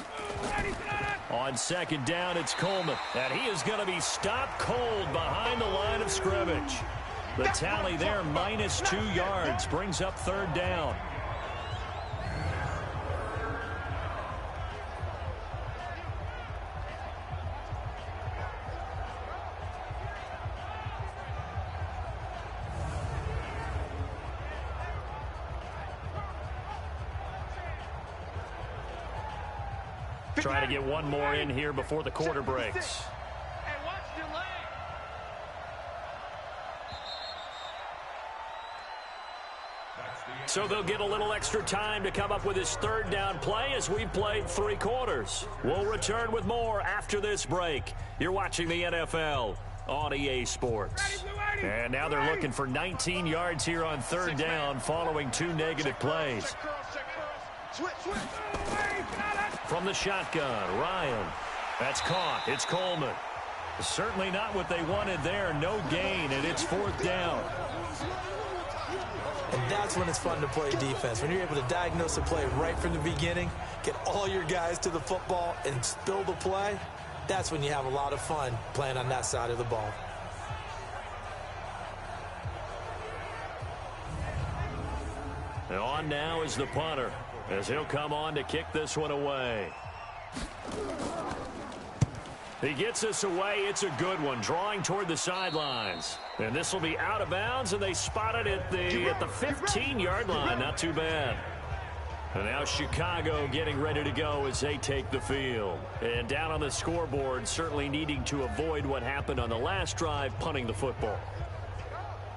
On 2nd down, it's Coleman. And he is going to be stopped cold behind the line of scrimmage. The tally there, minus 2 yards, brings up 3rd down. Trying to get one more in here before the quarter breaks. And watch the leg. So they'll get a little extra time to come up with his 3rd down play as we played 3 quarters. We'll return with more after this break. You're watching the NFL on EA Sports. And now they're looking for 19 yards here on 3rd down following 2 negative plays. From the shotgun, Ryan. That's caught. It's Coleman. Certainly not what they wanted there. No gain, and it's 4th down. And that's when it's fun to play defense. When you're able to diagnose a play right from the beginning, get all your guys to the football, and spill the play, that's when you have a lot of fun playing on that side of the ball. And on now is the punter, as he'll come on to kick this one away. He gets this away. It's a good one, drawing toward the sidelines. And this will be out of bounds, and they spot it at the 15-yard line. Not too bad. And now Chicago getting ready to go as they take the field. And down on the scoreboard, certainly needing to avoid what happened on the last drive, punting the football.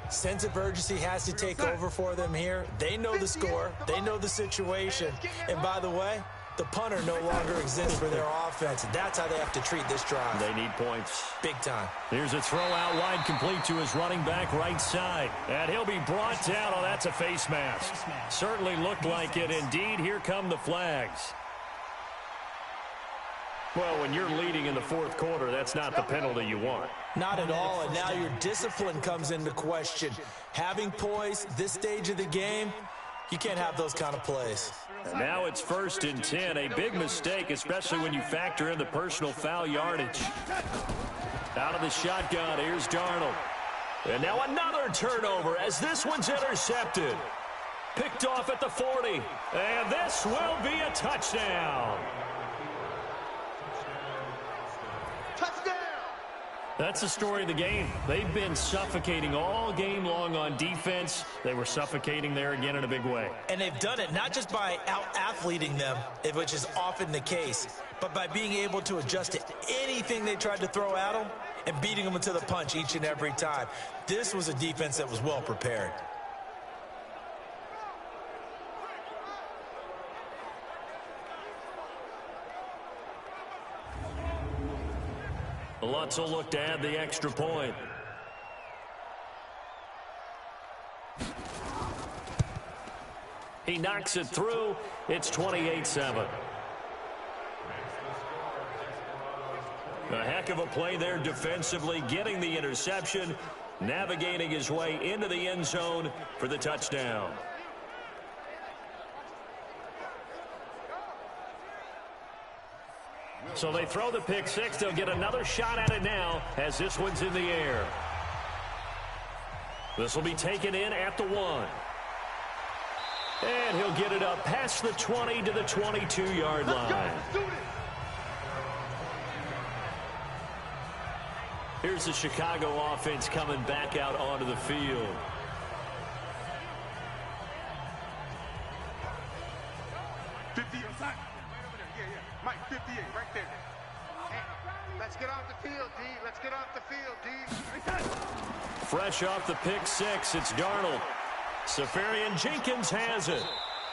Sense of urgency has to take over for them here. They know the score. They know the situation. And by the way, the punter no longer exists for their offense. That's how they have to treat this drive. They need points. Big time. Here's a throw out wide, complete to his running back right side. And he'll be brought down. Oh, that's a face mask. Certainly looked like it. Indeed, here come the flags. Well, when you're leading in the fourth quarter, that's not the penalty you want. Not at all, and now your discipline comes into question. Having poise this stage of the game, you can't have those kind of plays. And now it's 1st and 10, a big mistake, especially when you factor in the personal foul yardage. Out of the shotgun, here's Darnold. And now another turnover as this one's intercepted. Picked off at the 40, and this will be a touchdown. Touchdown! That's the story of the game. They've been suffocating all game long on defense. They were suffocating there again in a big way. And they've done it not just by out-athleting them, which is often the case, but by being able to adjust to anything they tried to throw at them and beating them to the punch each and every time. This was a defense that was well prepared. Lutz will look to add the extra point. He knocks it through. It's 28-7. A heck of a play there defensively, getting the interception, navigating his way into the end zone for the touchdown. So they throw the pick six. They'll get another shot at it now as this one's in the air. This will be taken in at the 1. And he'll get it up past the 20 to the 22-yard line. Here's the Chicago offense coming back out onto the field. Mike, 58, right there. Hey, let's get off the field, D. Let's get off the field, D. Fresh off the pick six, it's Darnold. Safarian Jenkins has it.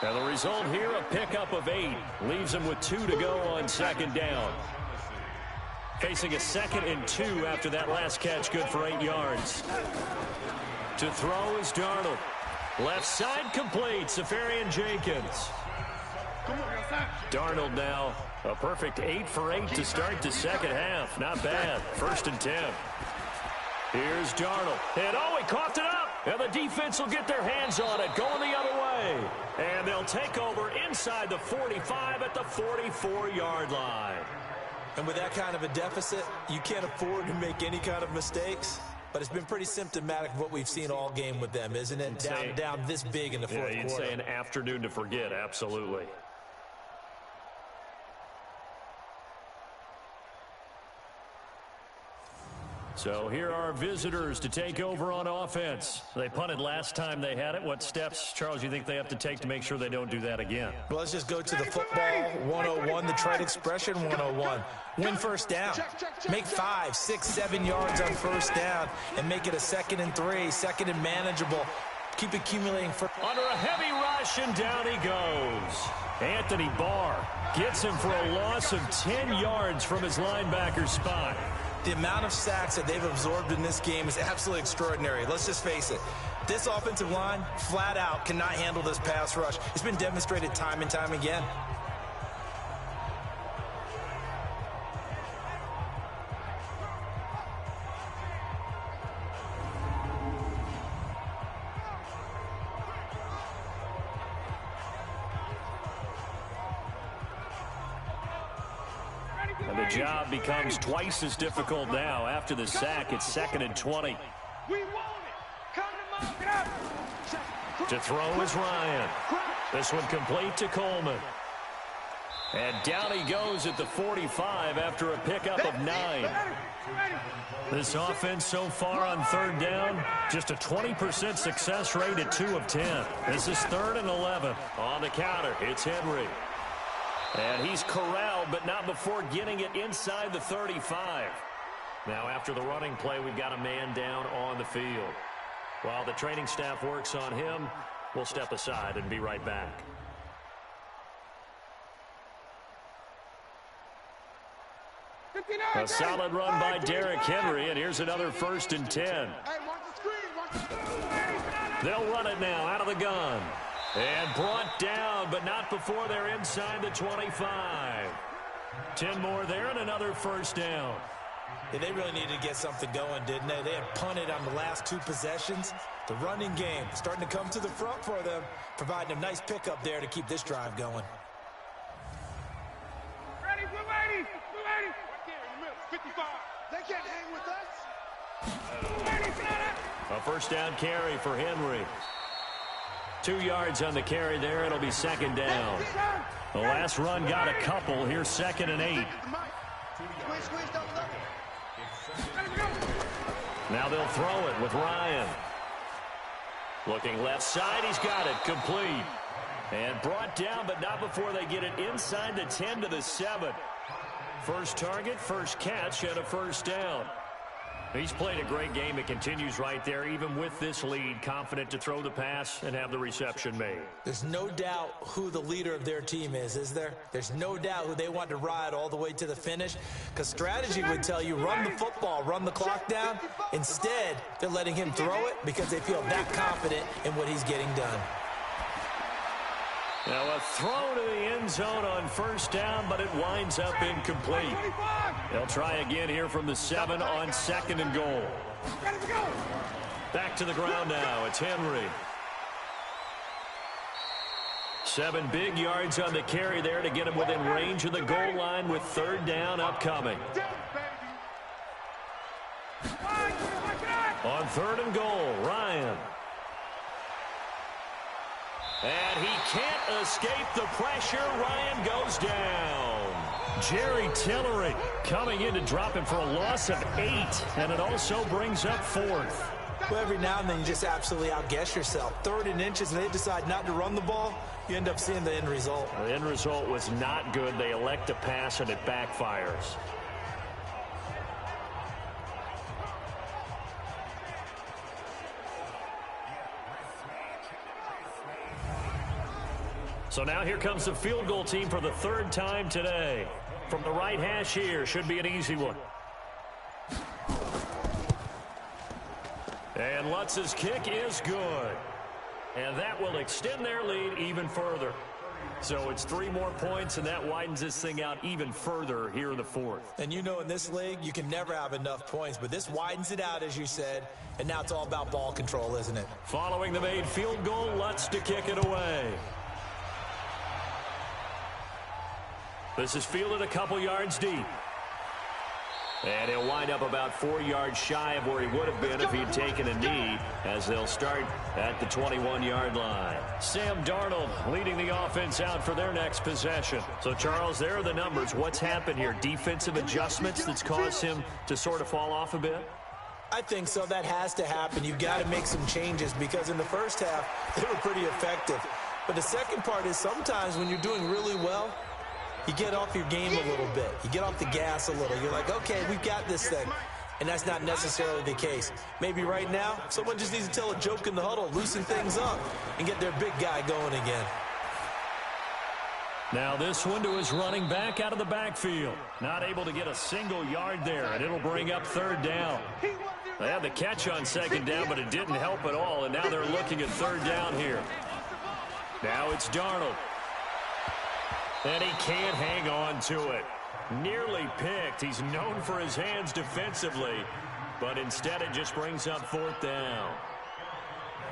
And the result here, a pickup of 8. Leaves him with 2 to go on 2nd down. Facing a 2nd and 2 after that last catch, good for 8 yards. To throw is Darnold. Left side complete, Safarian Jenkins. Darnold now, a perfect 8 for 8 to start the second half. Not bad. 1st and 10. Here's Darnold. And he coughed it up. And the defense will get their hands on it, going the other way. And they'll take over inside the 45 at the 44-yard line. And with that kind of a deficit, you can't afford to make any kind of mistakes. But it's been pretty symptomatic of what we've seen all game with them, isn't it? Down this big in the fourth quarter. You'd say an afternoon to forget, absolutely. So here are visitors to take over on offense. They punted last time they had it. What steps, Charles, you think they have to take to make sure they don't do that again? Well, let's just go to the football 101, the trade expression 101. Win first down. Make 5, 6, 7 yards on first down and make it a 2nd and 3, 2nd and manageable. Keep accumulating. Under a heavy rush, and down he goes. Anthony Barr gets him for a loss of 10 yards from his linebacker spot. The amount of sacks that they've absorbed in this game is absolutely extraordinary. Let's just face it. This offensive line, flat out, cannot handle this pass rush. It's been demonstrated time and time again. And the job becomes twice as difficult now. After the sack, it's 2nd and 20. To throw is Ryan. This one complete to Coleman. And down he goes at the 45 after a pickup of 9. This offense so far on 3rd down, just a 20% success rate at 2 of 10. This is 3rd and 11. On the counter, it's Henry. And he's corralled, but not before getting it inside the 35. Now, after the running play, we've got a man down on the field. While the training staff works on him, we'll step aside and be right back. A solid run by Derrick Henry, and here's another 1st and 10. They'll run it now out of the gun. And brought down, but not before they're inside the 25. 10 more there and another first down. Yeah, they really needed to get something going, didn't they? They had punted on the last 2 possessions. The running game starting to come to the front for them, providing a nice pickup there to keep this drive going. Ready, blue 80, blue 80. Right there in the middle, 55. They can't hang with us. A first down carry for Henry. 2 yards on the carry there. It'll be second down. The last run got a couple. Here's 2nd and 8. Now they'll throw it with Ryan. Looking left side. He's got it. Complete. And brought down, but not before they get it inside the 10 to the 7. First target, first catch, and a first down. He's played a great game. It continues right there, even with this lead, confident to throw the pass and have the reception made. There's no doubt who the leader of their team is there? There's no doubt who they want to ride all the way to the finish, because strategy would tell you run the football, run the clock down. Instead, they're letting him throw it because they feel that confident in what he's getting done. Now a throw to the end zone on first down, but it winds up incomplete. They'll try again here from the 7 on 2nd and goal. Back to the ground now. It's Henry. 7 big yards on the carry there to get him within range of the goal line with 3rd down upcoming. On 3rd and goal, Ryan. And he can't escape the pressure. Ryan goes down. Jerry Tillery coming in to drop him for a loss of 8. And it also brings up 4th. Well, every now and then you just absolutely outguess yourself. 3rd and inches, and they decide not to run the ball. You end up seeing the end result. The end result was not good. They elect to pass, and it backfires. So now here comes the field goal team for the 3rd time today. From the right hash here, should be an easy one. And Lutz's kick is good. And that will extend their lead even further. So it's 3 more points, and that widens this thing out even further here in the 4th. And you know in this league, you can never have enough points, but this widens it out, as you said, and now it's all about ball control, isn't it? Following the made field goal, Lutz to kick it away. This is fielded a couple yards deep. And he'll wind up about 4 yards shy of where he would have been if he'd taken a knee, as they'll start at the 21-yard line. Sam Darnold leading the offense out for their next possession. So, Charles, there are the numbers. What's happened here? Defensive adjustments that's caused him to sort of fall off a bit? I think so. That has to happen. You've got to make some changes, because in the first half, they were pretty effective. But the second part is sometimes when you're doing really well, you get off your game a little bit. You get off the gas a little. You're like, okay, we've got this thing. And that's not necessarily the case. Maybe right now, someone just needs to tell a joke in the huddle, loosen things up, and get their big guy going again. Now this one to his running back out of the backfield. Not able to get a single yard there, and it'll bring up 3rd down. They had the catch on 2nd down, but it didn't help at all, and now they're looking at 3rd down here. Now it's Darnold. And he can't hang on to it. Nearly picked. He's known for his hands defensively, but instead it just brings up 4th down.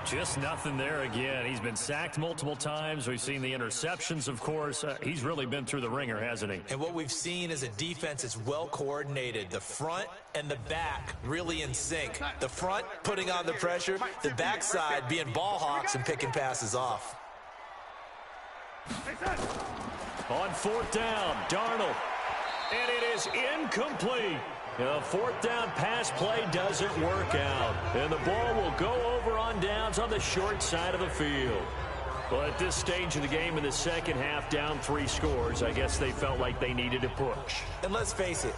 Just nothing there again. He's been sacked multiple times. We've seen the interceptions, of course. He's really been through the ringer, hasn't he? And what we've seen is a defense that's well coordinated. The front and the back really in sync. The front putting on the pressure, the backside being ball hawks and picking passes off. On 4th down, Darnold. And it is incomplete. The 4th down pass play doesn't work out. And the ball will go over on downs on the short side of the field. Well, at this stage of the game in the second half, down 3 scores, I guess they felt like they needed to push. And let's face it,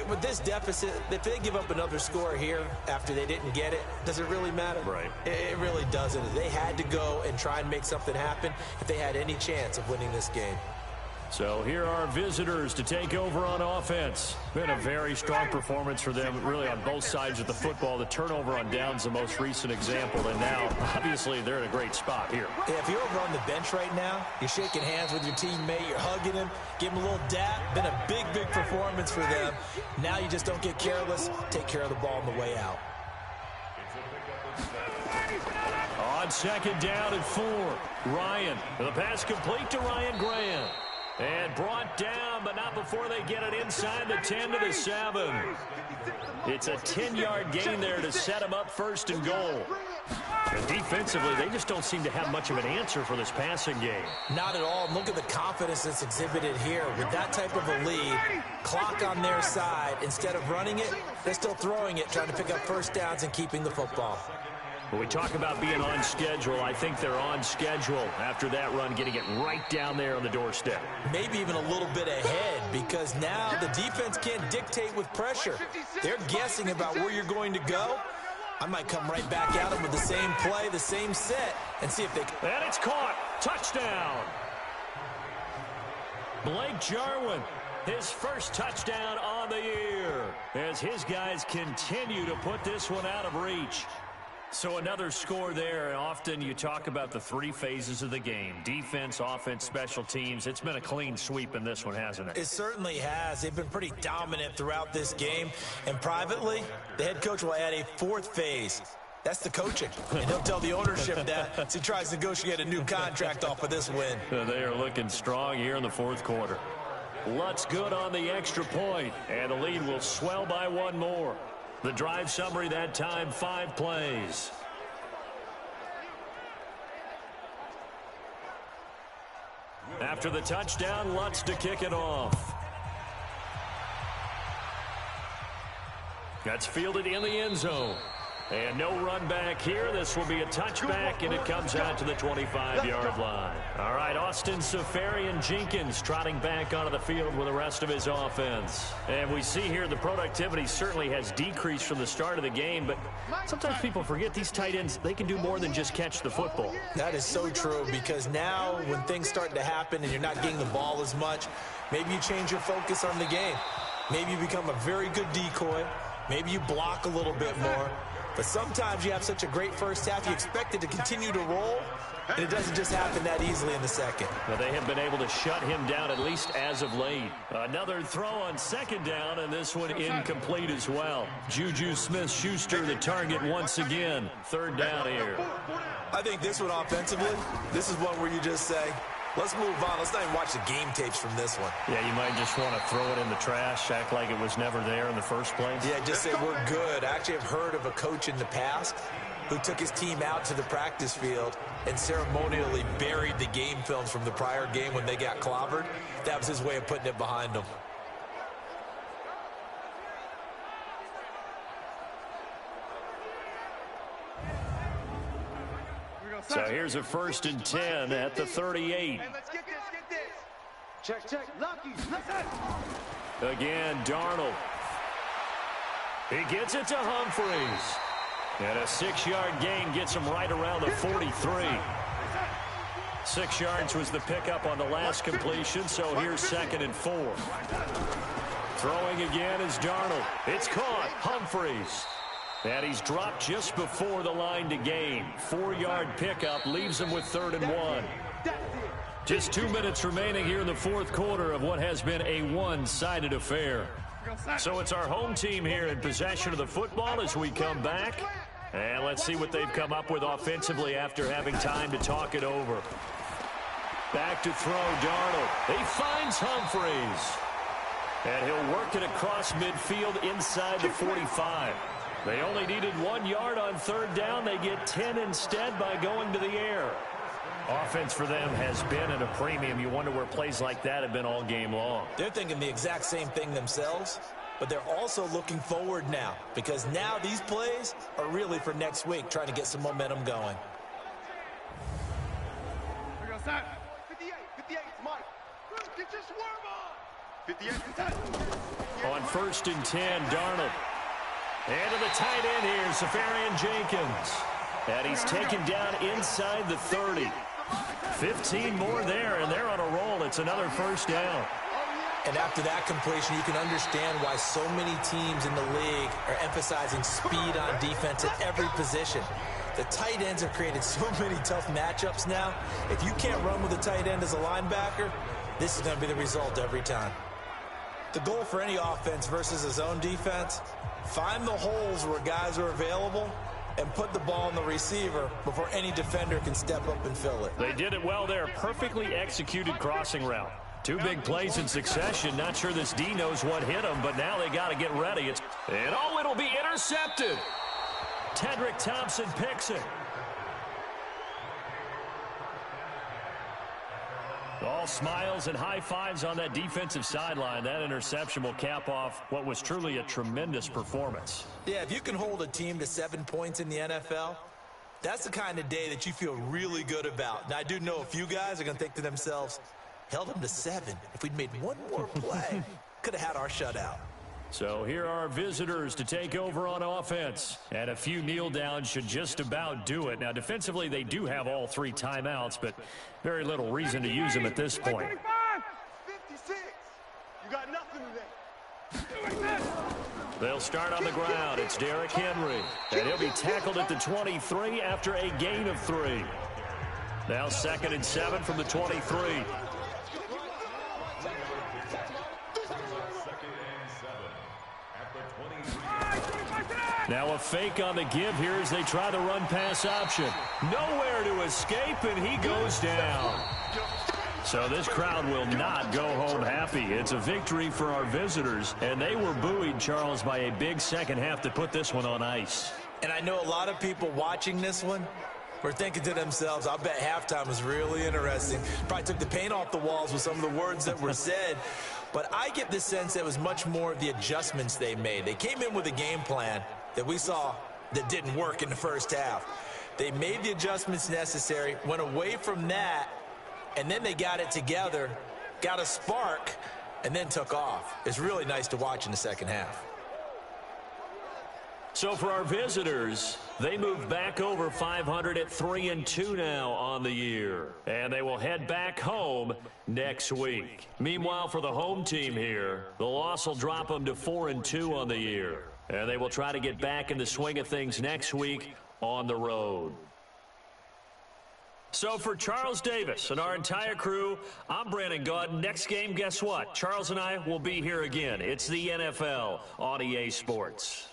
with this deficit, if they give up another score here after they didn't get it, does it really matter? Right. It really doesn't. They had to go and try and make something happen if they had any chance of winning this game. So here are visitors to take over on offense. Been a very strong performance for them, really on both sides of the football. The turnover on downs, the most recent example, and now, obviously, they're in a great spot here. Yeah, if you're over on the bench right now, you're shaking hands with your teammate, you're hugging him, give him a little dap. Been a big, big performance for them. Now you just don't get careless. Take care of the ball on the way out. On second down and 4, Ryan. The pass complete to Ryan Graham. And brought down, but not before they get it inside the 10 to the 7. It's a 10-yard gain there to set them up first and goal. And defensively, they just don't seem to have much of an answer for this passing game. Not at all. Look at the confidence that's exhibited here. With that type of a lead, clock on their side, instead of running it, they're still throwing it, trying to pick up first downs and keeping the football. When we talk about being on schedule, I think they're on schedule after that run, getting it right down there on the doorstep. Maybe even a little bit ahead, because now the defense can't dictate with pressure. They're guessing about where you're going to go. I might come right back at them with the same play, the same set, and see if they can. And it's caught. Touchdown. Blake Jarwin, his first touchdown on the year, as his guys continue to put this one out of reach. So another score there. Often you talk about the 3 phases of the game: defense, offense, special teams. It's been a clean sweep in this one, hasn't it? It certainly has. They've been pretty dominant throughout this game. And privately, the head coach will add a 4th phase. That's the coaching. And he'll tell the ownership that as he tries to negotiate a new contract off of this win. They are looking strong here in the 4th quarter. Lutz good on the extra point, and the lead will swell by 1 more. The drive summary that time, 5 plays. After the touchdown, Lutz to kick it off. That's fielded in the end zone. And no run back here. This will be a touchback, and it comes out to the 25-yard line. All right, Austin Safarian-Jenkins trotting back onto the field with the rest of his offense. And we see here the productivity certainly has decreased from the start of the game, but sometimes people forget these tight ends, they can do more than just catch the football. That is so true, because now when things start to happen and you're not getting the ball as much, maybe you change your focus on the game. Maybe you become a very good decoy. Maybe you block a little bit more. But sometimes you have such a great first half, you expect it to continue to roll, and it doesn't just happen that easily in the second. Well, they have been able to shut him down, at least as of late. Another throw on second down, and this one incomplete as well. Juju Smith-Schuster the target once again. 3rd down here. I think this one offensively, this is one where you just say, let's move on. Let's not even watch the game tapes from this one. Yeah, you might just want to throw it in the trash, act like it was never there in the first place. Yeah, just say we're good. I actually have heard of a coach in the past who took his team out to the practice field and ceremonially buried the game films from the prior game when they got clobbered. That was his way of putting it behind them. So here's a 1st and 10 at the 38. Let's get this. Check. Lucky. Again, Darnold. He gets it to Humphreys. And a 6-yard gain gets him right around the 43. 6 yards was the pickup on the last completion, so here's 2nd and 4. Throwing again is Darnold. It's caught. Humphreys. And he's dropped just before the line to gain. 4-yard pickup leaves him with 3rd and 1. Just 2 minutes remaining here in the 4th quarter of what has been a one-sided affair. So it's our home team here in possession of the football as we come back. And let's see what they've come up with offensively after having time to talk it over. Back to throw, Darnold. He finds Humphreys. And he'll work it across midfield inside the 45. They only needed 1 yard on 3rd down. They get 10 instead by going to the air. Offense for them has been at a premium. You wonder where plays like that have been all game long. They're thinking the exact same thing themselves, but they're also looking forward now, because now these plays are really for next week, trying to get some momentum going. We go, Sam. 58, Mike. Get your swerve on. 58. On 1st and 10, Darnold. And to the tight end here, Safarian Jenkins. And he's taken down inside the 30. 15 more there, and they're on a roll. It's another first down. And after that completion, you can understand why so many teams in the league are emphasizing speed on defense at every position. The tight ends have created so many tough matchups now. If you can't run with a tight end as a linebacker, this is going to be the result every time. The goal for any offense versus a zone defense, find the holes where guys are available and put the ball on the receiver before any defender can step up and fill it. They did it well there. Perfectly executed crossing route. 2 big plays in succession. Not sure this D knows what hit him, but now they got to get ready. It'll be intercepted. Tedrick Thompson picks it. All smiles and high fives on that defensive sideline. That interception will cap off what was truly a tremendous performance. Yeah, if you can hold a team to 7 points in the NFL, that's the kind of day that you feel really good about. Now, I do know a few guys are going to think to themselves, held them to 7. If we'd made one more play, could have had our shutout. So here are our visitors to take over on offense. And a few kneel downs should just about do it. Now, defensively, they do have all 3 timeouts, but very little reason to use them at this point. 56. You got nothing today. They'll start on the ground. It's Derrick Henry. And he'll be tackled at the 23 after a gain of 3. Now 2nd and 7 from the 23. Now a fake on the give here as they try the run-pass option. Nowhere to escape, and he goes down. So this crowd will not go home happy. It's a victory for our visitors, and they were buoyed, Charles, by a big second half to put this one on ice. And I know a lot of people watching this one were thinking to themselves, I bet halftime was really interesting. Probably took the paint off the walls with some of the words that were said. But I get the sense that it was much more of the adjustments they made. They came in with a game plan that we saw that didn't work in the first half. They made the adjustments necessary, went away from that, and then they got it together, got a spark, and then took off. It's really nice to watch in the second half. So for our visitors, they move back over 500 at 3-2 now on the year. And they will head back home next week. Meanwhile, for the home team here, the loss will drop them to 4-2 on the year. And they will try to get back in the swing of things next week on the road. So for Charles Davis and our entire crew, I'm Brandon Gaudin. Next game, guess what? Charles and I will be here again. It's the NFL on EA Sports.